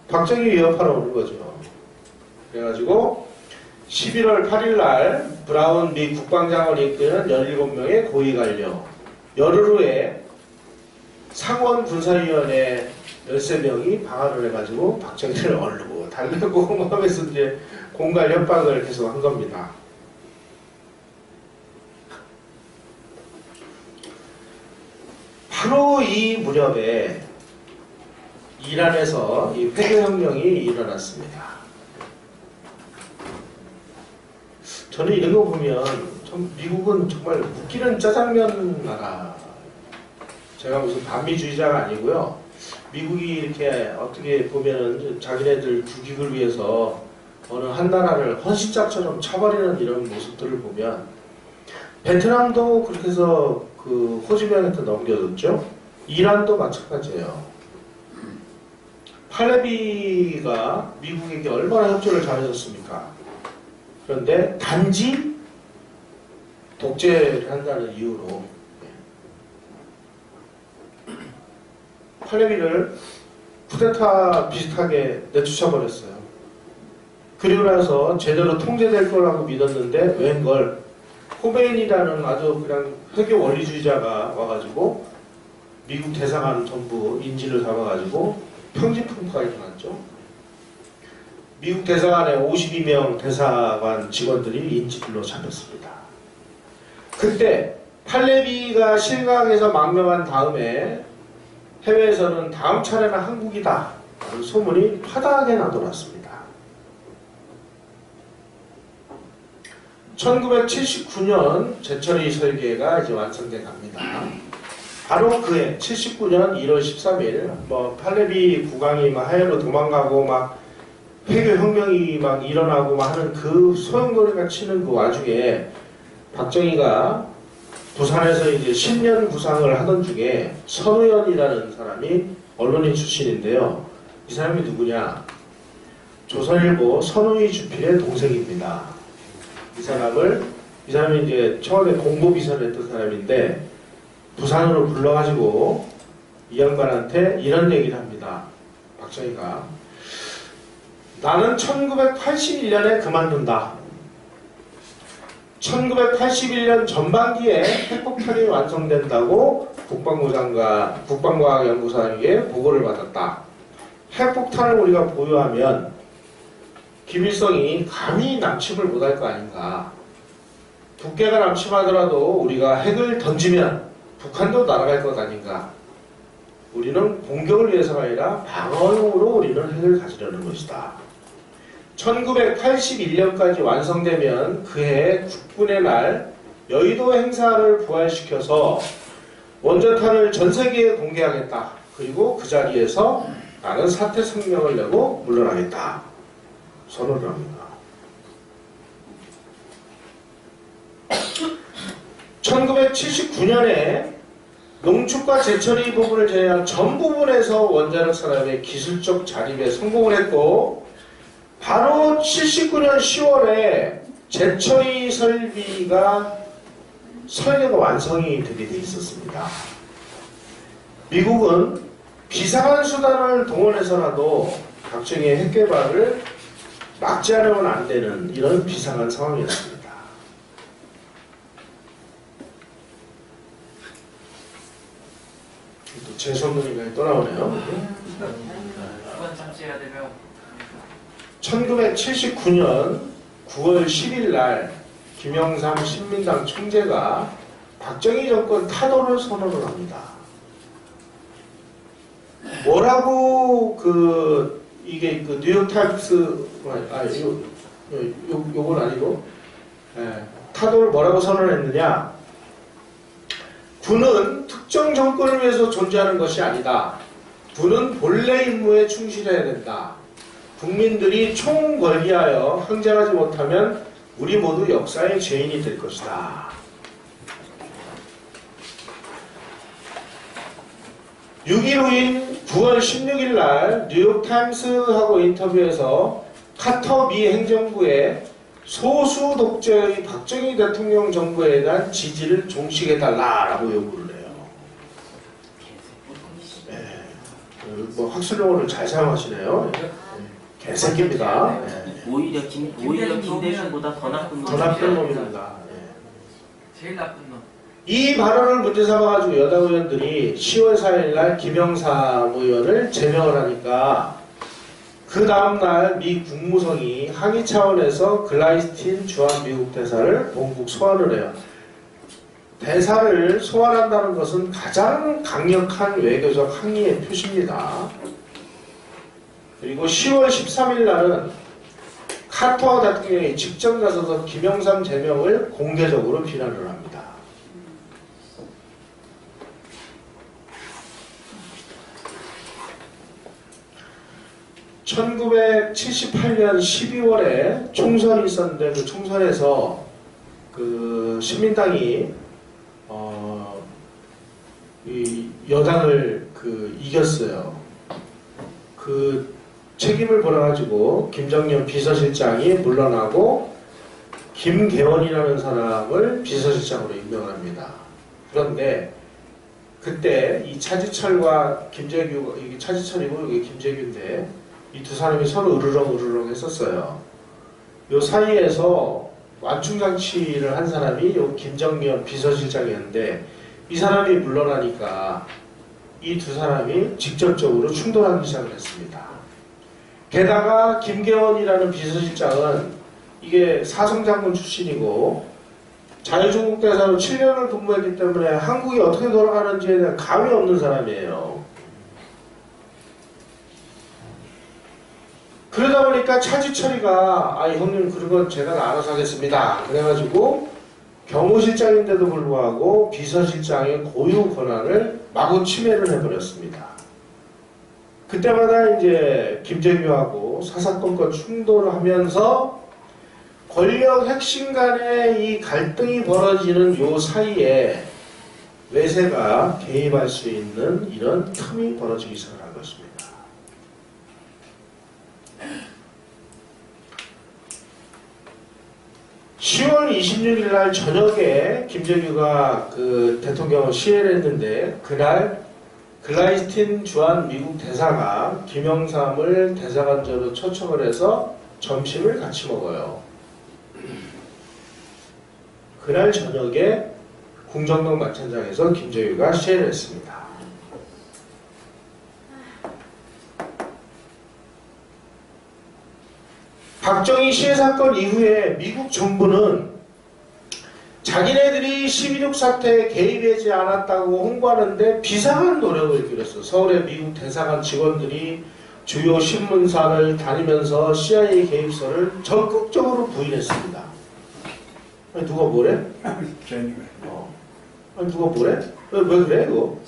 박정희 위협하러 오는 거죠. 그래가지고 11월 8일 날 브라운 미 국방장관이 이끄는 17명의 고위 관료, 열흘 후에 상원 군사위원회 13명이 방한을 해가지고 박정희를 얼르고 달래고 하면서 이제 공갈 협박을 계속 한 겁니다. 바로 이 무렵에 이란에서 이 회계혁명이 일어났습니다. 저는 이런 거 보면 미국은 정말 웃기는 짜장면 나라. 제가 무슨 반미주의자가 아니고요. 미국이 이렇게 어떻게 보면은 자기네들 국익을 위해서 어느 한 나라를 헌신짝처럼 쳐버리는 이런 모습들을 보면 베트남도 그렇게 해서 그 호주병한테 넘겨줬죠. 이란도 마찬가지예요. 팔레비가 미국에게 얼마나 협조를 잘해줬습니까? 그런데 단지 독재를 한다는 이유로 팔레비를 쿠데타 비슷하게 내쫓아버렸어요. 그리고 나서 제대로 통제될 거라고 믿었는데 웬걸 코메인이라는 아주 그냥 회계 원리주의자가 와가지고 미국 대사관 전부 인질을 잡아가지고 평지풍파가 일어났죠. 미국 대사관에 52명 대사관 직원들이 인질로 잡혔습니다. 그때 팔레비가 실강에서 망명한 다음에 해외에서는 다음 차례는 한국이다 라는 소문이 파다하게 나돌았습니다. 1979년 제철이 설계가 이제 완성돼 갑니다. 바로 그해 79년 1월 13일 팔레비 국왕이 막 해외로 도망가고 막 회계혁명이 막 일어나고 막 하는 그 소용돌이가 치는 그 와중에 박정희가 부산에서 이제 신년 구상을 하던 중에 선우연이라는 사람이 언론인 출신인데요. 이 사람이 누구냐? 조선일보 선우이 주필의 동생입니다. 이 사람이 이제 처음에 공보비서를 했던 사람인데 부산으로 불러가지고 이 양반한테 이런 얘기를 합니다. 박정희가 나는 1981년에 그만둔다. 1981년 전반기에 핵폭탄이 완성된다고 국방과학연구소에게 보고를 받았다. 핵폭탄을 우리가 보유하면 김일성이 감히 남침을 못할 거 아닌가. 북괴가 남침하더라도 우리가 핵을 던지면 북한도 날아갈 것 아닌가. 우리는 공격을 위해서가 아니라 방어용으로 우리는 핵을 가지려는 것이다. 1981년까지 완성되면 그해 국군의 날 여의도 행사를 부활시켜서 원자탄을 전 세계에 공개하겠다. 그리고 그 자리에서 나는 사퇴 성명을 내고 물러나겠다. 선언을 합니다. 1979년에 농축과 제철이 부분을 제외한 전 부분에서 원자력 산업의 기술적 자립에 성공을 했고 바로 79년 10월에 제철이 설계가 완성이 되게 돼 있었습니다. 미국은 비상한 수단을 동원해서라도 박정희의 핵 개발을 막지 않으면 안 되는 이런 비상한 상황이었습니다. 또 제 선물이 또 나오네요. 이건 참지해야 되면 1979년 9월 10일 날 김영삼 신민당 총재가 박정희 정권 타도를 선언을 합니다. 뭐라고 이게 뉴욕타임스 요건 아니고 타도를 뭐라고 선언했느냐? 군은 특정 정권을 위해서 존재하는 것이 아니다. 군은 본래 임무에 충실해야 된다. 국민들이 총궐기하여 항쟁하지 못하면 우리 모두 역사의 죄인이 될 것이다. 6일 후인 9월 16일 날 뉴욕타임스하고 인터뷰에서 카터 미 행정부의 소수 독재의 박정희 대통령 정부에 대한 지지를 종식해달라라고 요구를 해요. 네. 확술용어를 잘 사용하시네요. 개새끼입니다. 네. 오히려 김대중보다 더 나쁜 더 나쁜 놈입니다. 예. 제일 나쁜 놈. 이 발언을 문제 삼아가지고 여당 의원들이 10월 4일날 김영삼 의원을 제명을 하니까 그 다음날 미 국무성이 항의 차원에서 글라이스틴 주한 미국 대사를 본국 소환을 해요. 대사를 소환한다는 것은 가장 강력한 외교적 항의의 표시입니다. 그리고 10월 13일 날은 카터 대통령이 직접 나서서 김영삼 제명을 공개적으로 비난을 합니다. (1978년 12월에) 총선이 있었는데 그 총선에서 그 시민당이 이 여당을 이겼어요. 그 책임을 벌어가지고 김정년 비서실장이 물러나고 김계원이라는 사람을 비서실장으로 임명합니다. 그런데 그때 이 차지철과 김재규, 이게 차지철이고 이게 김재규인데 이 두 사람이 서로 으르렁 했었어요. 요 사이에서 완충장치를 한 사람이 요 김정년 비서실장이었는데 이 사람이 물러나니까 이 두 사람이 직접적으로 충돌하기 시작을 했습니다. 게다가 김계원이라는 비서실장은 이게 사성장군 출신이고 자유중국 대사로 7년을 근무했기 때문에 한국이 어떻게 돌아가는지에 대한 감이 없는 사람이에요. 그러다 보니까 차지철이가 형님 그건 제가 알아서 하겠습니다. 그래가지고 경호실장인데도 불구하고 비서실장의 고유 권한을 마구 침해를 해버렸습니다. 그때마다 이제 김재규하고 사사건건 충돌을 하면서 권력 핵심 간의 이 갈등이 벌어지는 요 사이에 외세가 개입할 수 있는 이런 틈이 벌어지기 시작한 것입니다. (10월 26일) 날 저녁에 김재규가 그 대통령을 시해를 했는데 그날 글라이스틴 주한 미국 대사가 김영삼을 대사관저로 초청을 해서 점심을 같이 먹어요. 그날 저녁에 궁정동 마찬장에서 김재규가 시해를 했습니다. 박정희 시해 사건 이후에 미국 정부는 자기네들이 12.6 사태에 개입하지 않았다고 홍보하는데 비상한 노력을 기울였어. 서울의 미국 대사관 직원들이 주요 신문사를 다니면서 CIA 개입설을 적극적으로 부인했습니다. 아니 누가 뭐래? 아니 누가 뭐래? 왜 그래 이거?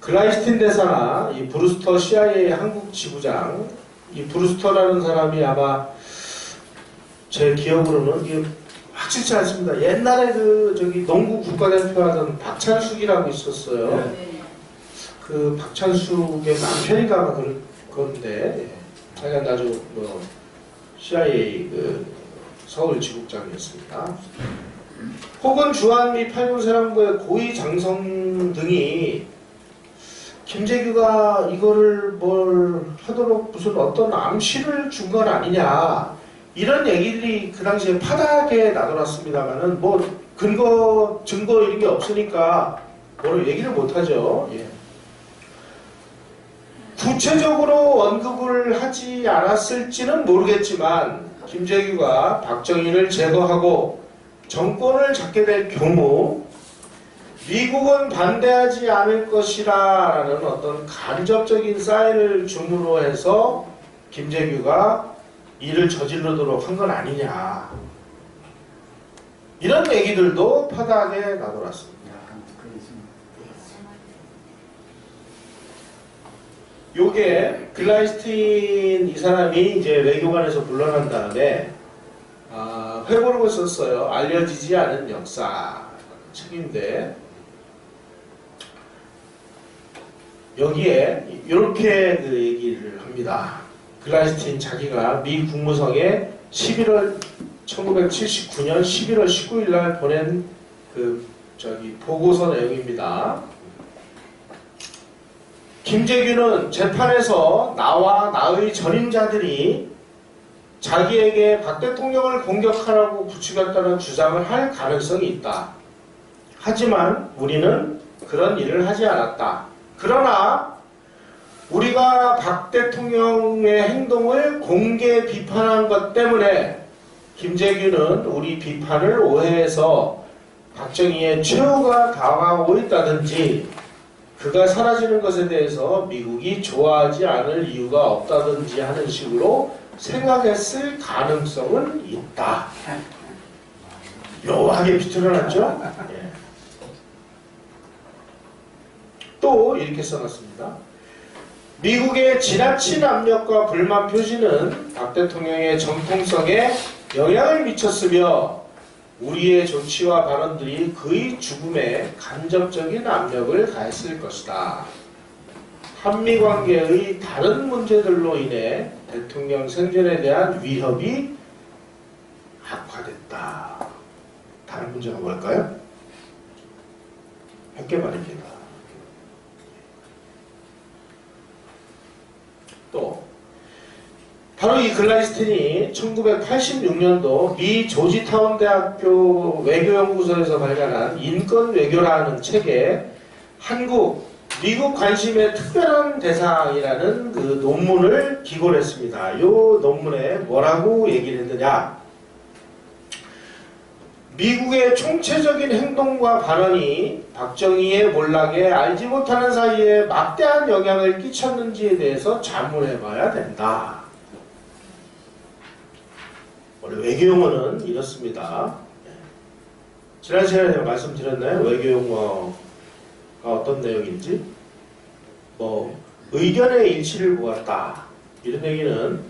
글라이스틴 대사나 이 브루스터 CIA 한국 지부장, 이 브루스터라는 사람이 아마 제 기억으로는 이게 확실치 않습니다. 옛날에 농구 국가대표 하던 박찬숙이라고 있었어요. 네. 그 박찬숙의 남편인가 아마 그런데 하여간 아주 CIA 서울 지국장이었습니다. 혹은 주한 미 팔군사령부의 고위 장성 등이 김재규가 이거를 뭘 하도록 무슨 어떤 암시를 준 건 아니냐 이런 얘기들이 그 당시에 파다하게 나돌았습니다만은 근거 증거 이런 게 없으니까 뭐를 얘기를 못하죠. 예. 구체적으로 언급을 하지 않았을지는 모르겠지만 김재규가 박정희를 제거하고 정권을 잡게 될 경우 미국은 반대하지 않을 것이라 라는 어떤 간접적인 사인을 줌으로 해서 김재규가 일을 저지르도록 한 건 아니냐 이런 얘기들도 파다하게 나돌았습니다. 요게 글라이스틴 이 사람이 이제 외교관에서 물러난 다음에 회고록을 썼어요. 알려지지 않은 역사 책인데 여기에 이렇게 그 얘기를 합니다. 글라이스틴 자기가 미 국무성에 1979년 11월 19일 날 보낸 보고서 내용입니다. 김재규는 재판에서 나와 나의 전임자들이 자기에게 박 대통령을 공격하라고 부추겼다는 주장을 할 가능성이 있다. 하지만 우리는 그런 일을 하지 않았다. 그러나 우리가 박 대통령의 행동을 공개 비판한 것 때문에 김재규는 우리 비판을 오해해서 박정희의 최후가 다가오고 있다든지 그가 사라지는 것에 대해서 미국이 좋아하지 않을 이유가 없다든지 하는 식으로 생각했을 가능성은 있다. 묘하게 비틀어놨죠? 예. 또 이렇게 써놨습니다. 미국의 지나친 압력과 불만 표시는 박 대통령의 정통성에 영향을 미쳤으며 우리의 조치와 발언들이 그의 죽음에 간접적인 압력을 가했을 것이다. 한미관계의 다른 문제들로 인해 대통령 생존에 대한 위협이 악화됐다. 다른 문제가 뭘까요? 몇 개 말입니다. 또 바로 이 글라이스틴이 1986년도 미 조지타운 대학교 외교연구소에서 발간한 인권 외교라는 책에 미국 관심의 특별한 대상이라는 그 논문을 기고했습니다. 이 논문에 뭐라고 얘기를 했느냐? 미국의 총체적인 행동과 발언이 박정희의 몰락에 알지 못하는 사이에 막대한 영향을 끼쳤는지에 대해서 자문해봐야 된다. 원래 외교용어는 이렇습니다. 지난 시간에 제가 말씀드렸나요? 외교용어가 어떤 내용인지? 의견의 일치를 보았다. 이런 얘기는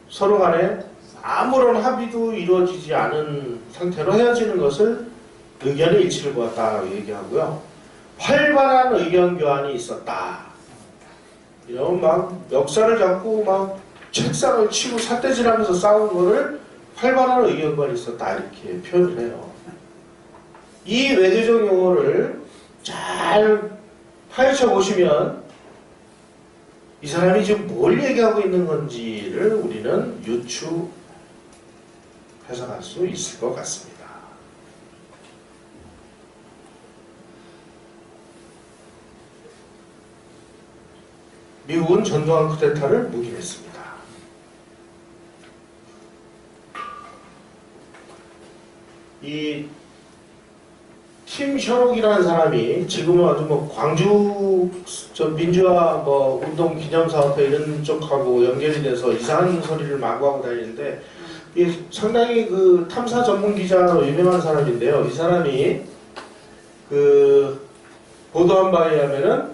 서로 간에 아무런 합의도 이루어지지 않은 상태로 헤어지는 것을 의견의 일치를 보았다 얘기하고요. 활발한 의견 교환이 있었다. 이런 막 멱살을 잡고 막 책상을 치고 삿대질하면서 싸운 거를 활발한 의견 교환이 있었다 이렇게 표현을 해요. 이 외교적 용어를 잘 파헤쳐 보시면 이 사람이 지금 뭘 얘기하고 있는 건지를 우리는 유추 해석할 수 있을 것 같습니다. 미국은 전두환 쿠데타를 묵인했습니다. 이 팀 셔록이라는 사람이 지금은 아주 광주 민주화 운동 기념사업회 이런 쪽하고 연결이 돼서 이상한 소리를 마구 하고 다니는데 상당히 그 탐사 전문 기자로 유명한 사람인데요. 이 사람이 그 보도한 바에 의하면은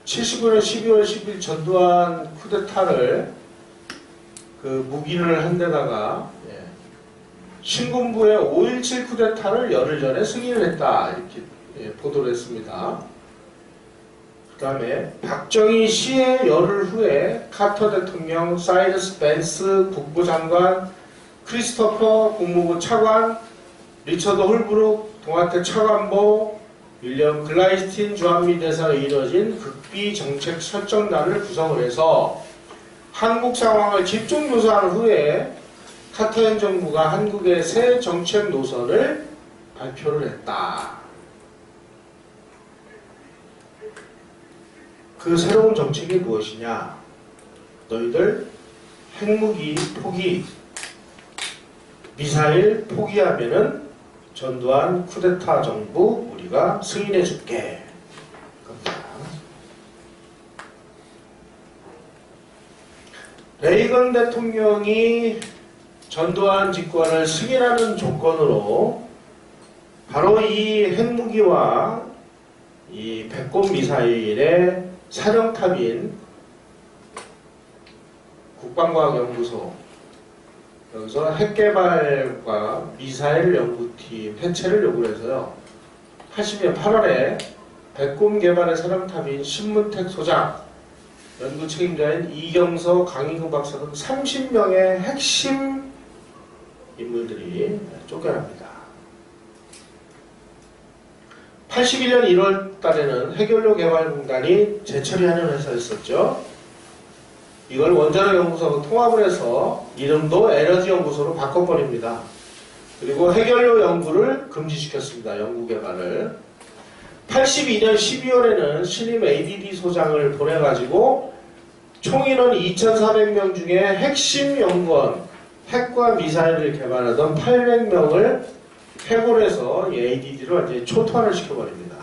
79년 12월 10일 전두환 쿠데타를 그 묵인을 한 데다가 신군부의 5.17 쿠데타를 열흘 전에 승인을 했다 이렇게 보도를 했습니다. 그 다음에 박정희 시해 열흘 후에 카터 대통령, 사이러스 벤스 국부장관, 크리스토퍼 국무부 차관, 리처드 홀브룩 동아태 차관보, 윌리엄 글라이스틴 주한미 대사로 이뤄진 극비 정책 설정단을 구성을 해서 한국 상황을 집중 조사한 후에 카터 행정부가 한국의 새 정책 노선을 발표를 했다. 그 새로운 정책이 무엇이냐? 너희들 핵무기 포기, 미사일 포기하면은 전두환 쿠데타 정부 우리가 승인해 줄게. 겁니다. 레이건 대통령이 전두환 직권을 승인하는 조건으로 바로 이 핵무기와 이 배꼽 미사일의 사령탑인 국방과학연구소 여기서 핵개발과 미사일 연구팀 해체를 요구해서요. 80년 8월에 배꼽 개발의 사령탑인 신문택 소장 연구 책임자인 이경서, 강인근 박사 등 30명의 핵심 인물들이 쫓겨납니다. 81년 1월 달에는 해결료 개발공단이 재처리하는 회사였었죠. 이걸 원자력 연구소하고 통합을 해서 이름도 에너지 연구소로 바꿔버립니다. 그리고 해결료 연구를 금지시켰습니다. 연구 개발을. 82년 12월에는 신임 ADD 소장을 보내가지고 총인원 2,400명 중에 핵심 연구원, 핵과 미사일을 개발하던 800명을 해고해서 ADD로 완전히 초토화를 시켜버립니다.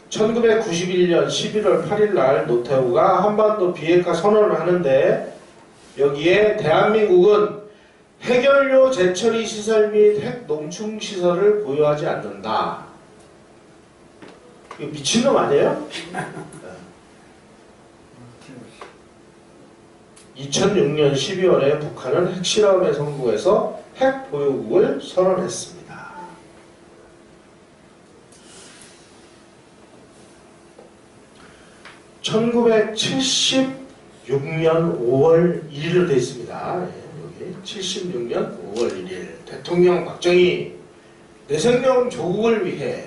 1991년 11월 8일 날 노태우가 한반도 비핵화 선언을 하는데 여기에 대한민국은 해결료 재처리 시설 및 핵 농축 시설을 보유하지 않는다. 이거 미친놈 아니에요? 2006년 12월에 북한은 핵실험에 성공해서 핵 보유국을 선언했습니다. 1976년 5월 1일로 되어 있습니다. 여기 76년 5월 1일 대통령 박정희 내 생명 조국을 위해.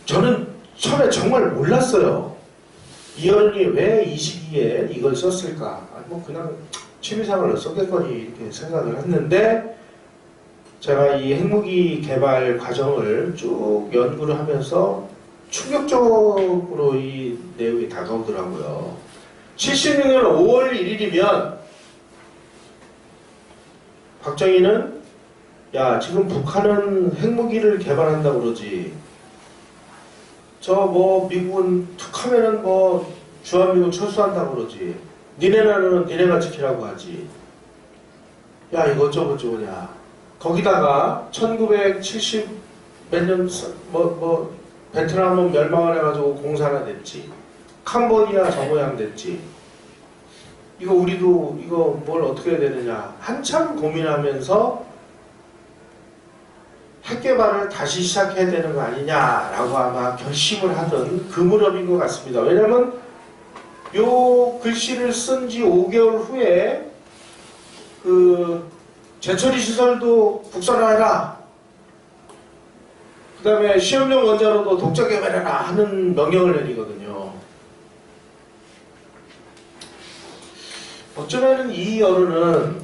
저는 처음에 정말 몰랐어요. 이현이 왜 이 시기에 이걸 썼을까? 뭐 그냥 취미생활로 썼겠거니 이렇게 생각을 했는데 제가 이 핵무기 개발 과정을 쭉 연구를 하면서 충격적으로 이 내용이 다가오더라고요. 76년 5월 1일이면 박정희는 야 지금 북한은 핵무기를 개발한다고 그러지. 저 뭐 미국은 툭하면은 뭐 주한미군 철수한다고 그러지. 니네 나라는 니네가 지키라고 하지. 야 이거 어쩌고저쩌고냐. 거기다가 1970 몇 년 베트남은 멸망을 해가지고 공산화 됐지. 캄보디아 저 모양 됐지. 이거 우리도 이거 뭘 어떻게 해야 되느냐. 한참 고민하면서 핵 개발을 다시 시작해야 되는 거 아니냐라고 아마 결심을 하던 그 무렵인 것 같습니다. 왜냐면 요 글씨를 쓴 지 5개월 후에 그 재처리 시설도 국산화해라. 그 다음에 시험용 원자로도 독자 개발해라 하는 명령을 내리거든요. 어쩌면 이 여론은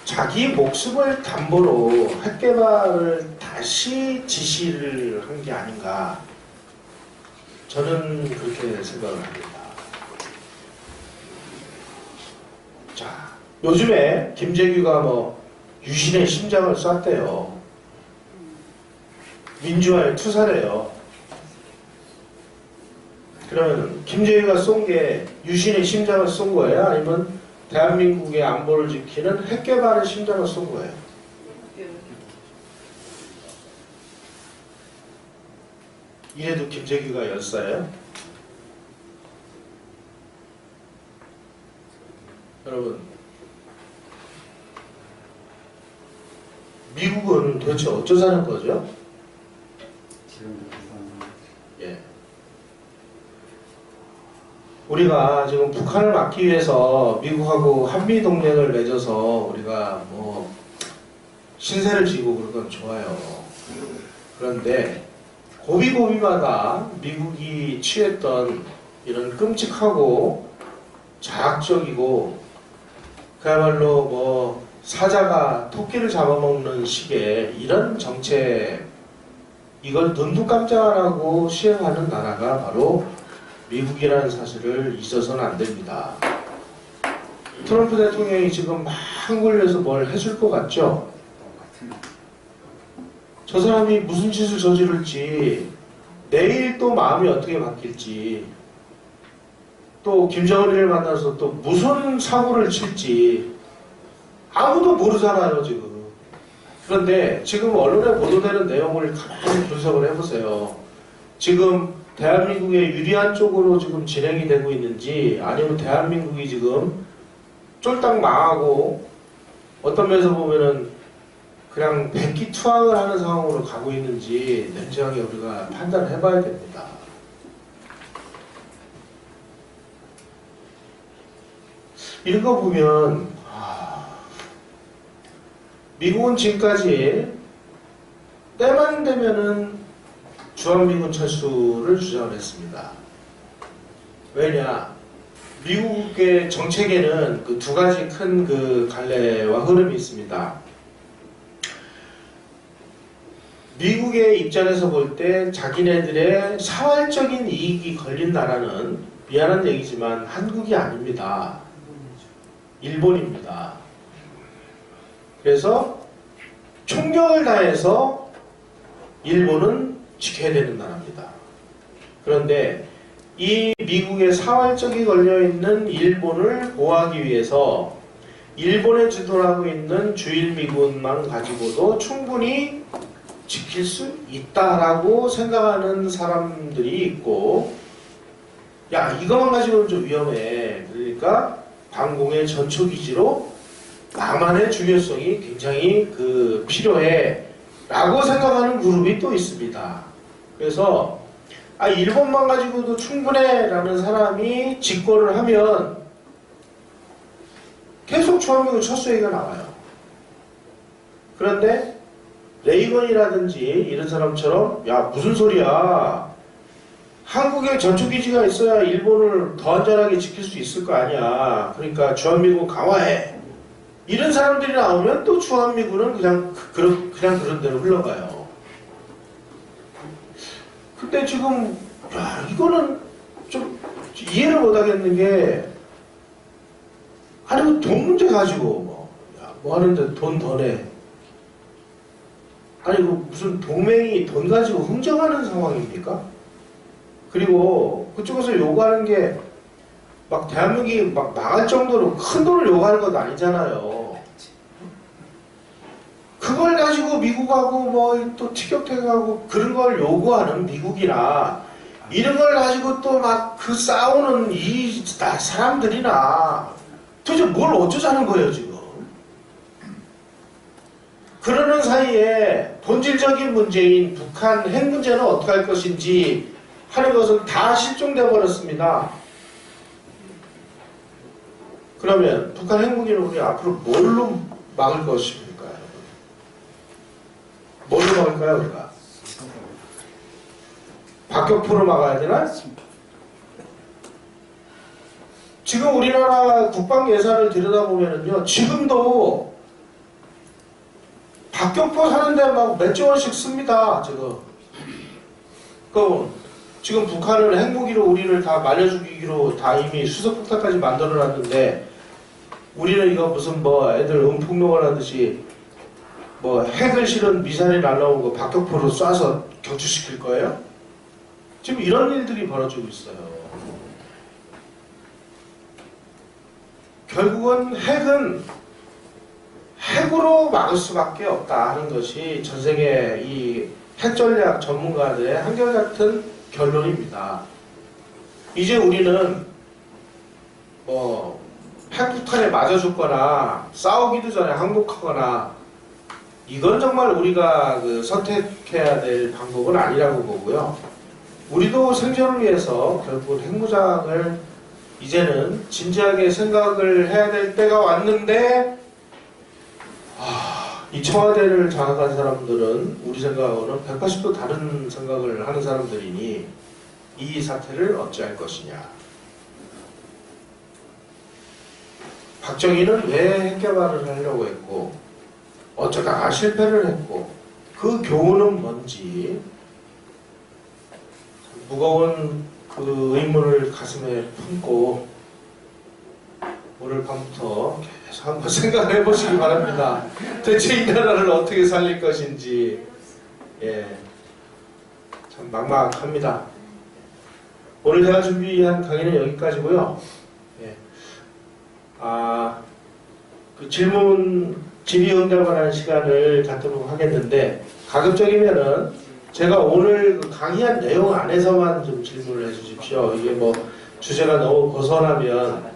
자기 목숨을 담보로 핵 개발을 다시 지시를 한 게 아닌가. 저는 그렇게 생각을 합니다. 자, 요즘에 김재규가 뭐 유신의 심장을 쐈대요. 민주화에 투사래요. 그러면 김재규가 쏜 게 유신의 심장을 쏜 거예요? 아니면 대한민국의 안보를 지키는 핵 개발의 심장을 쏜 거예요? 이래도 김재규가 열사예요? 여러분, 미국은 도대체 어쩌자는 거죠? 예. 우리가 지금 북한을 막기 위해서 미국하고 한미 동맹을 맺어서 우리가 뭐 신세를 지고 그런 건 좋아요. 그런데 고비고비마다 미국이 취했던 이런 끔찍하고 자학적이고 그야말로 뭐 사자가 토끼를 잡아먹는 식의 이런 정책, 이걸 눈도 깜짝 안 하고 시행하는 나라가 바로 미국이라는 사실을 잊어서는 안 됩니다. 트럼프 대통령이 지금 막 걸려서 뭘 해줄 것 같죠? 저 사람이 무슨 짓을 저지를지, 내일 또 마음이 어떻게 바뀔지, 또 김정은이를 만나서 또 무슨 사고를 칠지 아무도 모르잖아요 지금. 그런데 지금 언론에 보도되는 내용을 가만히 분석을 해보세요. 지금 대한민국에 유리한 쪽으로 지금 진행이 되고 있는지, 아니면 대한민국이 지금 쫄딱 망하고 어떤 면에서 보면은 그냥 백기투항을 하는 상황으로 가고 있는지 냉정하게 우리가 판단을 해봐야 됩니다. 이런 거 보면 미국은 지금까지 때만 되면은 주한미군 철수를 주장을 했습니다. 왜냐? 미국의 정책에는 그 두 가지 큰 그 갈래와 흐름이 있습니다. 미국의 입장에서 볼 때 자기네들의 사활적인 이익이 걸린 나라는 미안한 얘기지만 한국이 아닙니다. 일본입니다. 그래서 총력을 다해서 일본은 지켜야 되는 나라입니다. 그런데 이 미국의 사활적이 걸려있는 일본을 보호하기 위해서 일본에 주둔하고 있는 주일미군만 가지고도 충분히 지킬 수 있다라고 생각하는 사람들이 있고, 야, 이것만 가지고는 좀 위험해. 그러니까 방공의 전초기지로 남한의 중요성이 굉장히 필요해 라고 생각하는 그룹이 또 있습니다. 그래서 일본만 가지고도 충분해 라는 사람이 집권을 하면 계속 주한미군 철수 얘기가 나와요. 그런데 레이건이라든지 이런 사람처럼 야, 무슨 소리야, 한국에 전초기지가 있어야 일본을 더 안전하게 지킬 수 있을 거 아니야, 그러니까 주한미군 강화해, 이런 사람들이 나오면 또 주한미군은 그냥 그런 대로 흘러가요. 근데 지금 야, 이거는 좀 이해를 못하겠는 게, 아니 돈 문제 가지고 뭐 하는데 돈 더 내. 아니 무슨 동맹이 돈 가지고 흥정하는 상황입니까? 그리고 그쪽에서 요구하는 게 막 대한민국이 막 망할 정도로 큰 돈을 요구하는 건 아니잖아요. 그걸 가지고 미국하고 뭐 또 티격태격하고 그런 걸 요구하는 미국이나 이런 걸 가지고 또 막 그 싸우는 이 사람들이나 도대체 뭘 어쩌자는 거예요 지금. 그러는 사이에 본질적인 문제인 북한 핵 문제는 어떻게 할 것인지 하는 것은 다 실종돼 버렸습니다. 그러면 북한 핵무기는 우리 앞으로 뭘로 막을 것입니까? 뭘로 막을까요 우리가? 박격포로 막아야 되나? 지금 우리나라 국방 예산을 들여다보면요, 지금도 박격포 사는데 막 몇조 원씩 씁니다. 지금 북한은 핵무기로 우리를 다 말려 죽이기로 다 이미 수소폭탄까지 만들어 놨는데, 우리는 이거 무슨 뭐 애들 음폭력을 하듯이 뭐 핵을 실은 미사일이 날라온 거 박격포로 쏴서 격추시킬 거예요? 지금 이런 일들이 벌어지고 있어요. 결국은 핵은 핵으로 막을 수밖에 없다 하는 것이 전 세계 이 핵전략 전문가들의 한결같은 결론입니다. 이제 우리는 뭐 핵폭탄에 맞아 죽거나 싸우기도 전에 항복하거나 이건 정말 우리가 선택해야 될 방법은 아니라고 보고요. 우리도 생존을 위해서 결국은 핵무장을 이제는 진지하게 생각을 해야 될 때가 왔는데, 이 청와대를 장악한 사람들은 우리 생각하고는 180도 다른 생각을 하는 사람들이니 이 사태를 어찌할 것이냐. 박정희는 왜 핵개발을 하려고 했고 어쩌다가 실패를 했고 그 교훈은 뭔지 무거운 그 의문을 가슴에 품고 오늘 밤부터 계속 한번 생각을 해보시기 바랍니다. 대체 이 나라를 어떻게 살릴 것인지. 참 막막합니다. 오늘 제가 준비한 강의는 여기까지고요. 그 질의응답을 하는 시간을 갖도록 하겠는데, 가급적이면은 제가 오늘 강의한 내용 안에서만 좀 질문을 해주십시오. 이게 뭐 주제가 너무 벗어나면.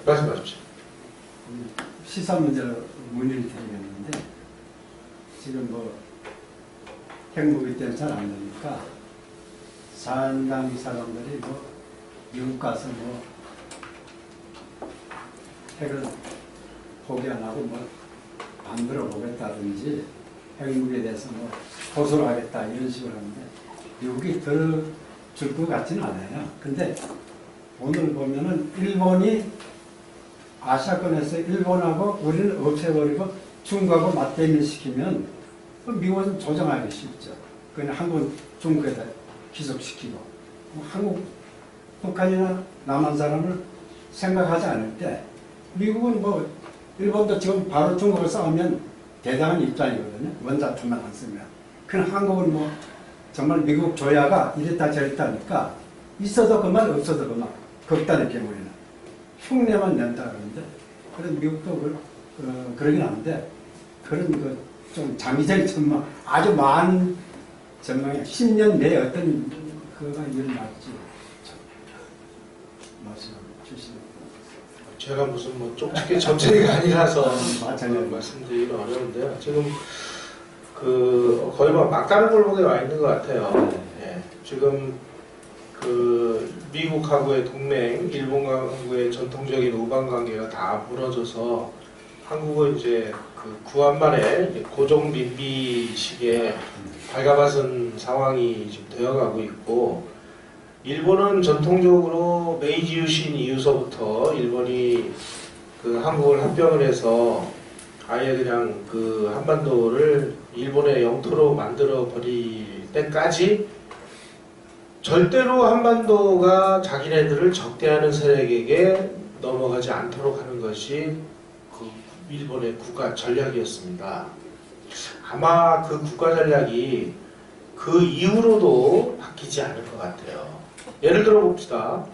말씀하십시오. 시사 문제로 문의를 드리겠는데, 지금 뭐 핵무기 때문에 잘 안 되니까 상당히 사람들이 뭐 미국 가서 뭐 핵을 포기 안 하고 뭐 만들어 보겠다든지 핵무기에 대해서 뭐 호소를 하겠다 이런 식으로 하는데 미국이 들어줄 것 같지는 않아요. 근데 오늘 보면은 일본이 아시아권에서 일본하고 우리는 없애버리고 중국하고 맞대면 시키면 미국은 조정하기 쉽죠. 그냥 한국은 중국에다 기속시키고 한국, 북한이나 남한 사람을 생각하지 않을 때 미국은 뭐 일본도 지금 바로 중국을 싸우면 대단한 입장이거든요. 원자투만 안 쓰면. 그냥 한국은 뭐 정말 미국 조야가 이랬다 저랬다 하니까 있어도 그만 없어도 그만. 극단의 경우에는 흉내만 낸다 그러는데 그래서 미국도 그러긴 한데 그런 그 좀 장기적인 전망 아주 많은 전망에 10년 내에 어떤 그가 일어날지 말씀 주시면 제가 무슨 뭐 쪽집게 점쟁이가 아니라서 마찬가지. 말씀드리기 어려운데요. 지금 그 거의 뭐 막다른 골목에 와 있는 것 같아요. 예. 지금 그 미국하고의 동맹, 일본하고의 전통적인 우방 관계가 다 무너져서 한국은 이제 그 구한말에 고종 민비식의 발가벗은 상황이 지금 되어가고 있고, 일본은 전통적으로 메이지 유신 이후서부터 일본이 그 한국을 합병을 해서 아예 그냥 그 한반도를 일본의 영토로 만들어 버릴 때까지 절대로 한반도가 자기네들을 적대하는 세력에게 넘어가지 않도록 하는 것이 그 일본의 국가 전략이었습니다. 아마 그 국가 전략이 그 이후로도 바뀌지 않을 것 같아요. 예를 들어 봅시다.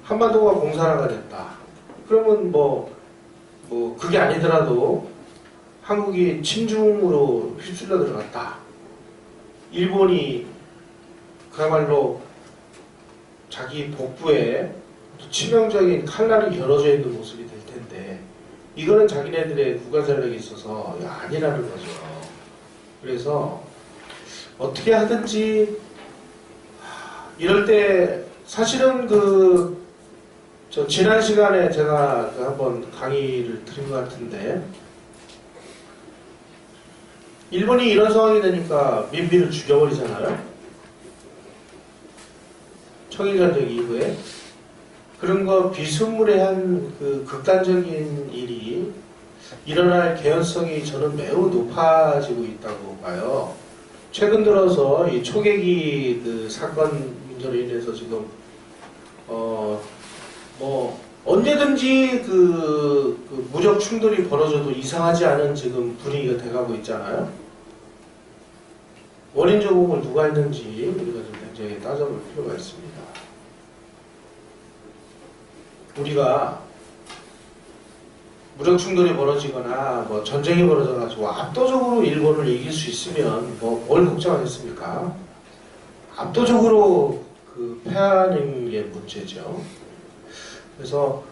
한반도가 공산화가 됐다. 그러면 뭐 그게 아니더라도 한국이 친중으로 휩쓸려 들어갔다. 일본이 그야말로 자기 복부에 치명적인 칼날이 겨뤄져 있는 모습이 될 텐데 이거는 자기네들의 국가 전략이 있어서 아니라는 거죠. 그래서 어떻게 하든지 이럴 때 사실은 저 지난 시간에 제가 한번 강의를 드린 것 같은데 일본이 이런 상황이 되니까 민비를 죽여버리잖아요. 청일전쟁 이후에 그런 거 비스무리한 그 극단적인 일이 일어날 개연성이 저는 매우 높아지고 있다고 봐요. 최근 들어서 이 초계기 그 사건 문제로 인해서 지금 뭐 언제든지 그 무력 충돌이 벌어져도 이상하지 않은 지금 분위기가 돼가고 있잖아요. 원인 제공을 누가 했는지 우리가 좀 굉장히 따져볼 필요가 있습니다. 우리가 무력 충돌이 벌어지거나 뭐 전쟁이 벌어져가지고 압도적으로 일본을 이길 수 있으면 뭘 걱정하겠습니까? 압도적으로 그 패하는 게 문제죠. 그래서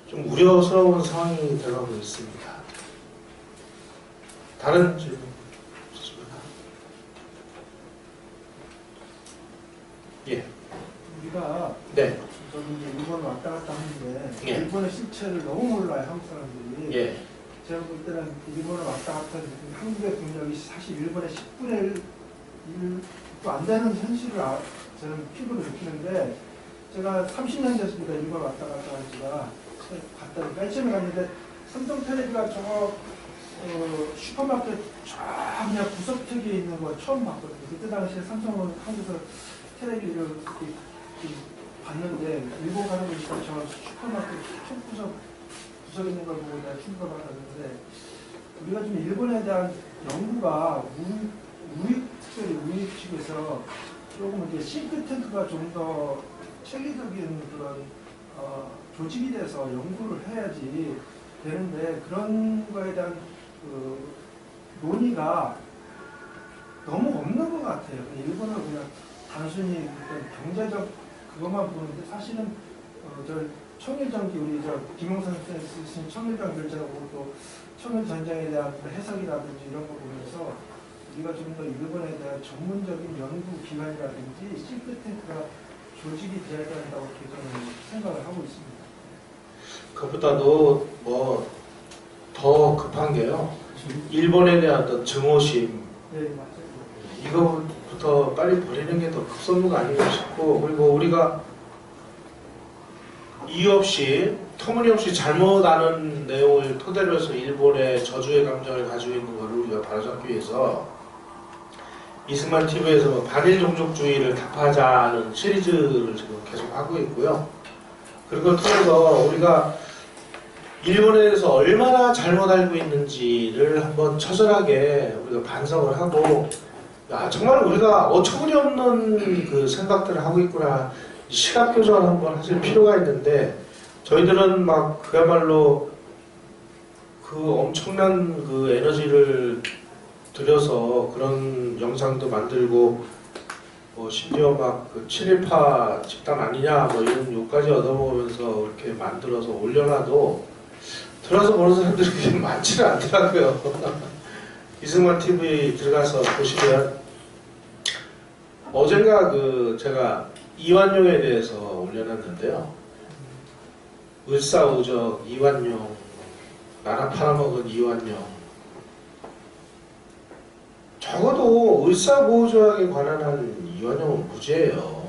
좀 우려스러운 상황이 돼가고 있습니다. 다른 질문 있습니까? 예. 우리가 네. 저기 이제 일본 왔다 갔다 하는데 예. 일본의 실체를 너무 몰라요, 한국 사람들이. 예. 제가 볼 때는 일본을 왔다 갔다 하는 한국의 국력이 사실 일본의 10분의 1도 안 되는 현실을 저는 피부로 느끼는데, 제가 30년 됐습니다. 일본 왔다 갔다 한 지가. 갔다 맨 처음에 갔는데 삼성 텔레비가 저 슈퍼마켓 쫙 그냥 구석택에 있는 거 처음 봤거든요. 그때 당시에 삼성은 한국에서 텔레비를 이렇게 봤는데 일본 가는 보니까 저 슈퍼마켓 구석에 있는 걸 보고 내가 충격을 받았는데, 우리가 좀 일본에 대한 연구가 특별히 우익 측에서 조금 이제 싱크탱크가 좀 더 체계적인 그런 조직이 돼서 연구를 해야지 되는데, 그런 거에 대한 그 논의가 너무 없는 것 같아요. 일본은 그냥 단순히 경제적 그것만 보는데, 사실은 저 청일전기, 우리 저 김용선 선생님이 쓰신 청일전 결제하고 또 청일전쟁에 대한 해석이라든지 이런 거 보면서 우리가 좀 더 일본에 대한 전문적인 연구 기관이라든지 싱크탱크가 조직이 돼야 된다고 저는 생각을 하고 있습니다. 그것보다도 뭐 더 급한 게요. 일본에 대한 어떤 증오심 네, 맞아요. 이거부터 빨리 버리는 게 더 급선무가 아닌가 싶고, 그리고 우리가 이유 없이 터무니없이 잘못 아는 내용을 토대로 해서 일본의 저주의 감정을 가지고 있는 것을 우리가 바로잡기 위해서 이승만 TV에서 뭐 반일 종족주의를 타파하자는 시리즈를 지금 계속 하고 있고요. 그걸 통해서 우리가 일본에 대해서 얼마나 잘못 알고 있는지를 한번 처절하게 우리가 반성을 하고, 야, 정말 우리가 어처구니 없는 그 생각들을 하고 있구나. 시각 교정을 한번 하실 필요가 있는데, 저희들은 막 그야말로 그 엄청난 그 에너지를 들여서 그런 영상도 만들고, 뭐 심지어 막 그 친일파 집단 아니냐 뭐 이런 욕까지 얻어먹으면서 이렇게 만들어서 올려놔도 들어서 보는 사람들이 그렇게 많지는 않더라고요. 이승만 TV 들어가서 보시면 어젠가 그 제가 이완용에 대해서 올려놨는데요. 을사오적 이완용, 나라 팔아먹은 이완용. 적어도 을사보호조약에 관한 한 이완용은 무죄예요.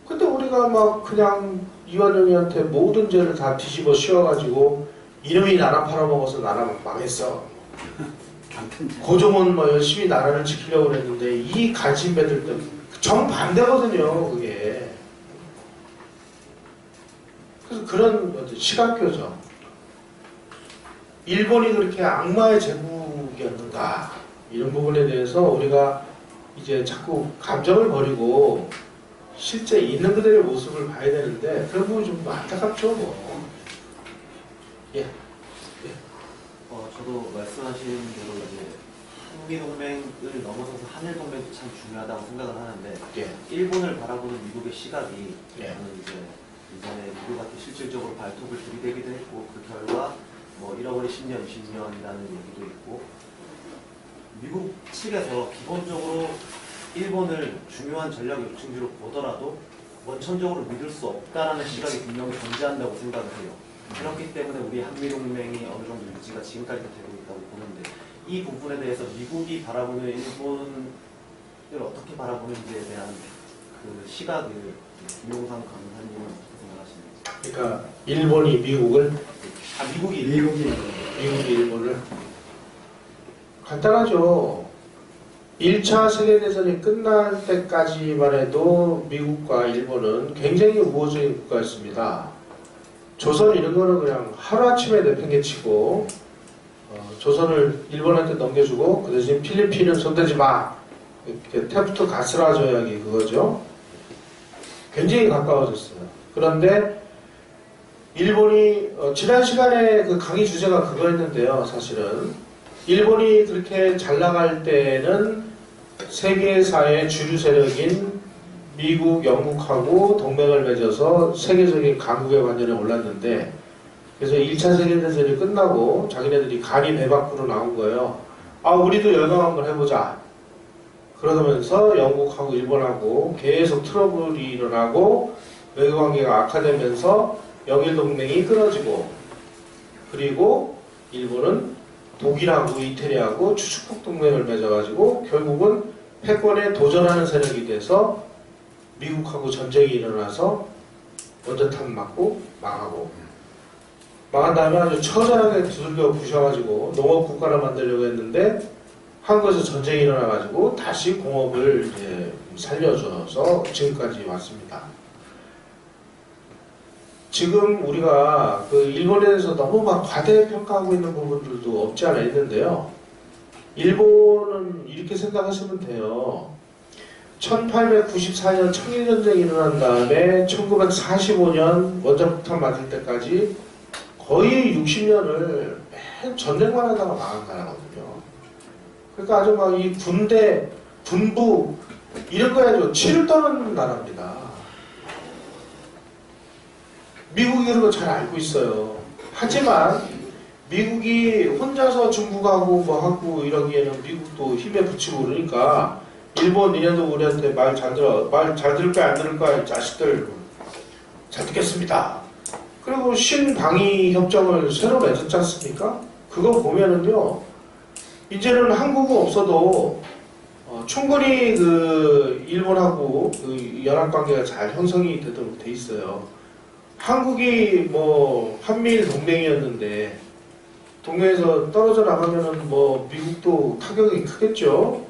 근데 우리가 막 그냥 이완용이한테 모든 죄를 다 뒤집어 씌워가지고 이놈이 나라 팔아먹어서 나라 망했어. 고종은 뭐 열심히 나라를 지키려고 그랬는데 이 간신배들도 정반대거든요, 그게. 그래서 그런 어떤 시각교정. 일본이 그렇게 악마의 제국이었는가, 이런 부분에 대해서 우리가 이제 자꾸 감정을 버리고 실제 있는 그대로의 모습을 봐야 되는데 그런 부분이 좀 안타깝죠, 뭐. 예. 저도 말씀하신 대로 이제 한미동맹을 넘어서서 한일동맹도 참 중요하다고 생각을 하는데, 예. 일본을 바라보는 미국의 시각이 예. 저는 이제 이전에 미국한테 실질적으로 발톱을 들이대기도 했고, 그 결과 뭐 잃어버린 10년, 20년이라는 얘기도 있고, 미국 측에서 기본적으로 일본을 중요한 전략 요충지로 보더라도 원천적으로 믿을 수 없다라는 시각이 분명히 존재한다고 생각을 해요. 그렇기 때문에 우리 한미동맹이 어느 정도 유지가 지금까지도 되고 있다고 보는데, 이 부분에 대해서 미국이 바라보는 일본을 어떻게 바라보는지에 대한 그 시각을 김용삼 강사님은 어떻게 생각하시는지. 그러니까 일본이 미국을, 미국이 일본을. 간단하죠. 1차 세계대전이 끝날 때까지만 해도 미국과 일본은 굉장히 우호적인 국가였습니다. 조선 이런 거는 그냥 하루아침에 내팽개치고 조선을 일본한테 넘겨주고 그 대신 필리핀은 손대지 마. 이렇게 태프트 가스라 조약이 그거죠. 굉장히 가까워졌어요. 그런데 일본이 지난 시간에 그 강의 주제가 그거였는데요. 사실은 일본이 그렇게 잘 나갈 때는 세계사의 주류 세력인 미국, 영국하고 동맹을 맺어서 세계적인 강국의 관전에 올랐는데, 그래서 1차 세계대전이 끝나고 자기네들이 간이 배 밖으로 나온 거예요. 아, 우리도 열강 한번 해보자. 그러면서 영국하고 일본하고 계속 트러블이 일어나고 외교관계가 악화되면서 영일동맹이 끊어지고, 그리고 일본은 독일하고 이태리하고 추축국 동맹을 맺어가지고 결국은 패권에 도전하는 세력이 돼서 미국하고 전쟁이 일어나서 원자탄 맞고 망하고, 망한 다음에 아주 처절하게 두들겨 부셔가지고 농업국가를 만들려고 했는데 한국에서 전쟁이 일어나가지고 다시 공업을 이제 살려줘서 지금까지 왔습니다. 지금 우리가 그 일본에 대해서 너무 막 과대평가하고 있는 부분들도 없지 않아 있는데요. 일본은 이렇게 생각하시면 돼요. 1894년 청일전쟁이 일어난 다음에 1945년 원자폭탄 맞을 때까지 거의 60년을 맨 전쟁만 하다가 망한 나라거든요. 그러니까 아주 막 이 군대, 군부 이런 거 아주 치를 떠는 나라입니다. 미국이 그런 거 잘 알고 있어요. 하지만 미국이 혼자서 중국하고 뭐 하고 이러기에는 미국도 힘에 붙이고 그러니까 일본 니네도 우리한테 말 잘 들을 거야 안 들을 거야 이 자식들 잘 듣겠습니다. 그리고 신방위 협정을 새로 맺었지 않습니까? 그거 보면은요, 이제는 한국은 없어도 충분히 그 일본하고 그 연합 관계가 잘 형성이 되도록 돼 있어요. 한국이 뭐 한미일 동맹이었는데 동맹에서 떨어져 나가면은 뭐 미국도 타격이 크겠죠.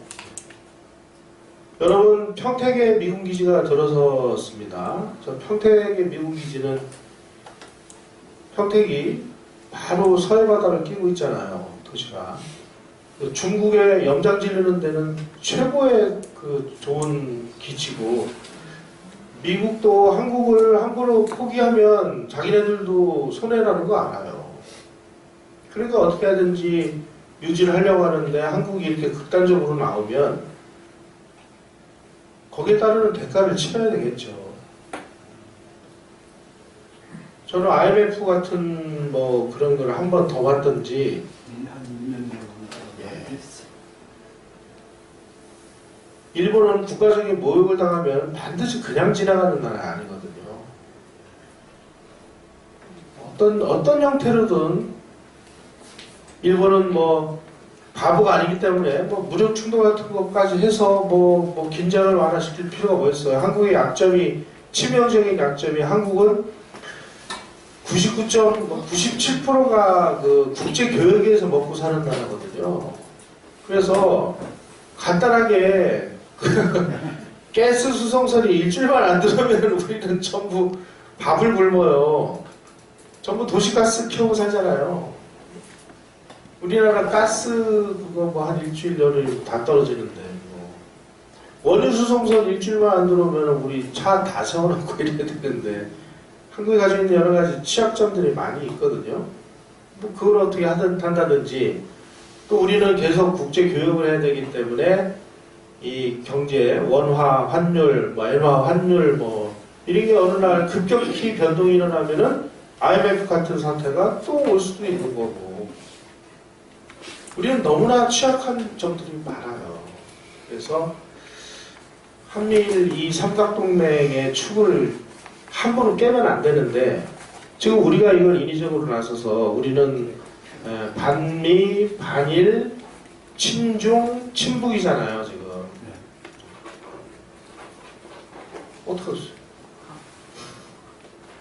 여러분, 평택에 미군 기지가 들어섰습니다. 저 평택의 미군 기지는 평택이 바로 서해 바다를 끼고 있잖아요. 도시가. 중국의 염장 지르는 데는 최고의 그 좋은 기지고, 미국도 한국을 함부로 포기하면 자기네들도 손해라는 거 알아요. 그러니까 어떻게 하든지 유지를 하려고 하는데 한국이 이렇게 극단적으로 나오면 거기에 따르는 대가를 치러야 되겠죠. 저는 IMF 같은 뭐 그런 걸 한 번 더 봤던지, 한 2년 정도 예. 됐어. 일본은 국가적인 모욕을 당하면 반드시 그냥 지나가는 나라 아니거든요. 어떤 형태로든 일본은 뭐 바보가 아니기 때문에 뭐 무력 충돌 같은 것까지 해서 뭐 긴장을 완화시킬 필요가 뭐 있어요. 한국의 약점이, 치명적인 약점이, 한국은 97%가 그 국제 교역에서 먹고 사는 나라거든요. 그래서 간단하게 가스 수송선이 일주일만 안 들어오면 우리는 전부 밥을 굶어요. 전부 도시가스 켜고 살잖아요. 우리나라 가스 그거 뭐 한 일주일 열흘 다 떨어지는데 뭐. 원유 수송선 일주일만 안 들어오면 우리 차 다 세워놓고 이래야 되는데, 한국이 가지고 있는 여러 가지 취약점들이 많이 있거든요. 뭐 그걸 어떻게 한다든지, 또 우리는 계속 국제 교역을 해야 되기 때문에 이 경제 원화 환율, 뭐 엔화 환율 뭐 이런 게 어느 날 급격히 변동이 일어나면은 IMF 같은 사태가 또 올 수도 있는 거고, 우리는 너무나 취약한 점들이 많아요. 그래서 한미일 이 삼각동맹의 축을 함부로 깨면 안 되는데, 지금 우리가 이걸 인위적으로 나서서 우리는 반미, 반일, 친중, 친북이잖아요, 지금. 어떡하겠어요?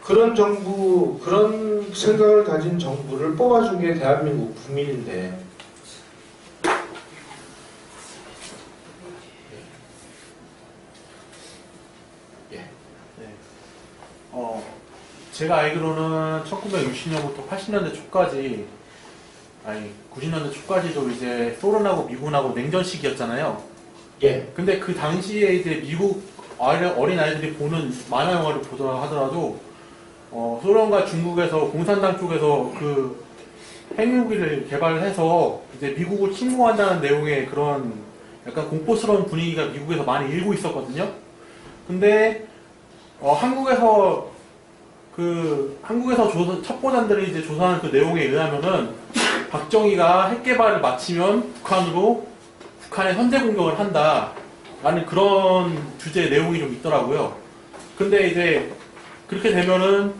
그런 정부, 그런 생각을 가진 정부를 뽑아준 게 대한민국 국민인데, 제가 알기로는 1960년부터 80년대 초까지, 아니 90년대 초까지도 이제 소련하고 미군하고 냉전 시기였잖아요. 예, 근데 그 당시에 이제 미국 어린 아이들이 보는 만화 영화를 보더라 하더라도 소련과 중국에서 공산당 쪽에서 그 핵무기를 개발해서 이제 미국을 침공한다는 내용의 그런 약간 공포스러운 분위기가 미국에서 많이 일고 있었거든요. 근데 한국에서 첩보단들이 이제 조사한 그 내용에 의하면은 박정희가 핵 개발을 마치면 북한에 선제 공격을 한다라는 그런 주제의 내용이 좀 있더라고요. 근데 이제 그렇게 되면은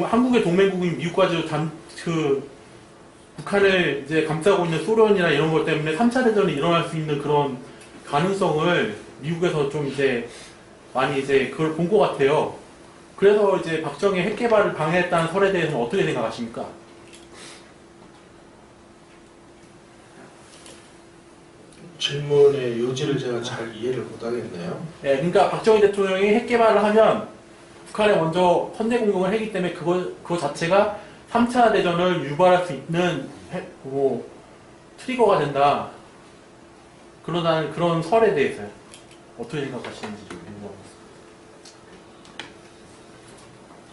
한국의 동맹국인 미국까지 북한을 이제 감싸고 있는 소련이나 이런 것 때문에 3차 대전이 일어날 수 있는 그런 가능성을 미국에서 좀 이제 많이 이제 그걸 본 것 같아요. 그래서 이제 박정희 핵 개발을 방해했다는 설에 대해서는 어떻게 생각하십니까? 질문의 요지를 제가 잘 이해를 못하겠네요. 네, 그러니까 박정희 대통령이 핵 개발을 하면 북한에 먼저 선제 공격을 했기 때문에 그거 자체가 3차 대전을 유발할 수 있는 트리거가 된다. 그러다는 그런 설에 대해서요. 어떻게 생각하시는지 좀 궁금합니다.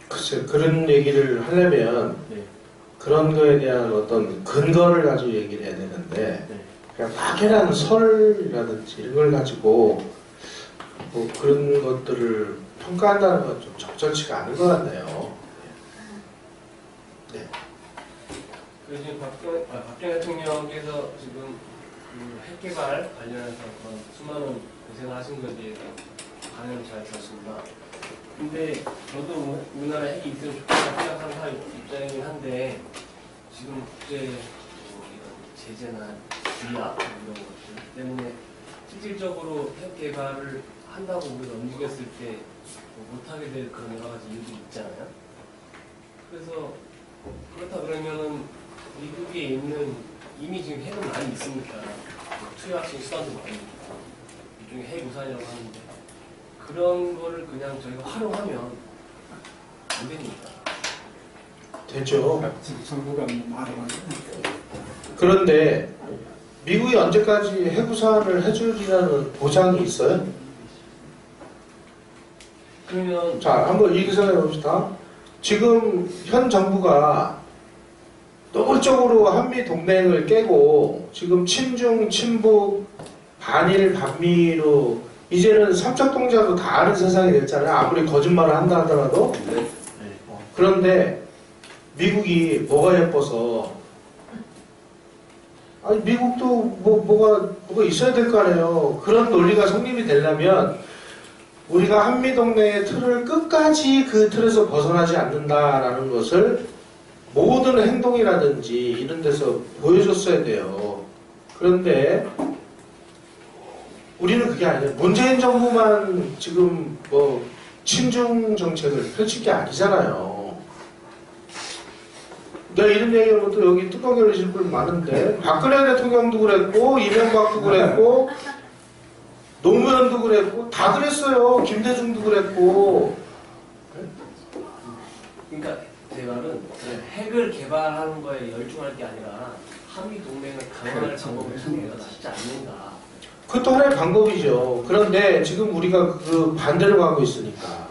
글쎄, 그런 얘기를 하려면 네. 그런 거에 대한 어떤 근거를 가지고 얘기를 해야 되는데, 네. 그냥 막연한 설이라든지 이런 걸 가지고 뭐 그런 것들을 평가한다는 건 좀 적절치가 않은 것 같네요. 네. 그 지금 박정희 대통령께서 지금 핵 개발 관련해서 수많은 고생을 하신 것에 대해서 반응을 잘 들었습니다. 근데 저도 뭐 우리나라 핵이 있으면 좋겠다 생각하는 사람 입장이긴 한데 지금 국제 뭐 이런 제재나 비약 이런 것들 때문에 실질적으로 핵 개발을 한다고 우리가 움직였을 때 못하게 될 그런 여러 가지 이유들이 있잖아요. 그래서 그렇다 그러면은 미국에 있는 이미 지금 핵은 많이 있으니까 투여학생 수단도 많이 있고 일종의 핵 우산이라고 하는데 그런 거를 그냥 저희가 활용하면 안 됩니까? 되죠. 지금 정부가 말하는 그런데 미국이 언제까지 해구산을 해주리라는 보장이 있어요? 그러면 자, 한번 이 생각해 봅시다. 지금 현 정부가 노골적으로 한미 동맹을 깨고 지금 친중, 친북, 반일, 반미로 이제는 삼척동자도 다 아는 세상이 됐잖아요. 아무리 거짓말을 한다 하더라도. 그런데 미국이 뭐가 예뻐서 아니 미국도 뭐가 있어야 될 거 아니에요. 그런 논리가 성립이 되려면 우리가 한미동맹의 틀을 끝까지 그 틀에서 벗어나지 않는다라는 것을 모든 행동이라든지 이런 데서 보여줬어야 돼요. 그런데 우리는 그게 아니에요. 문재인 정부만 지금 뭐 친중 정책을 펼칠 게 아니잖아요. 내가 이런 얘기하면 또 여기 뚜껑 열리실 분 많은데 박근혜 대통령도 그랬고 이명박도 그랬고 노무현도 그랬고 다 그랬어요. 김대중도 그랬고. 그러니까 제 말은 핵을 개발하는 거에 열중할 게 아니라 한미 동맹을 강화할 방법을 찾는 게 낫지 않는가. 그것도 하나의 방법이죠. 그런데 지금 우리가 그 반대로 가고 있으니까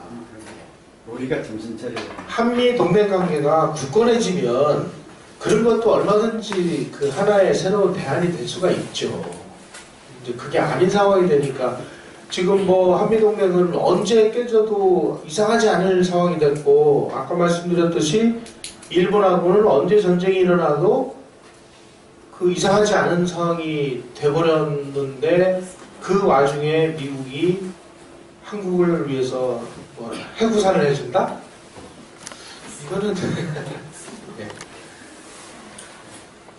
우리가 정신 차려야 돼. 한미 동맹 관계가 굳건해지면 그런 것도 얼마든지 그 하나의 새로운 대안이 될 수가 있죠. 이제 그게 아닌 상황이 되니까 지금 뭐 한미 동맹은 언제 깨져도 이상하지 않을 상황이 됐고 아까 말씀드렸듯이 일본하고는 언제 전쟁이 일어나도 그 이상하지 않은 상황이 돼버렸는데 그 와중에 미국이 한국을 위해서 뭐 해구산을 해준다? 이거는 예.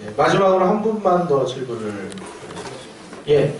예, 마지막으로 한 분만 더 질문을 예.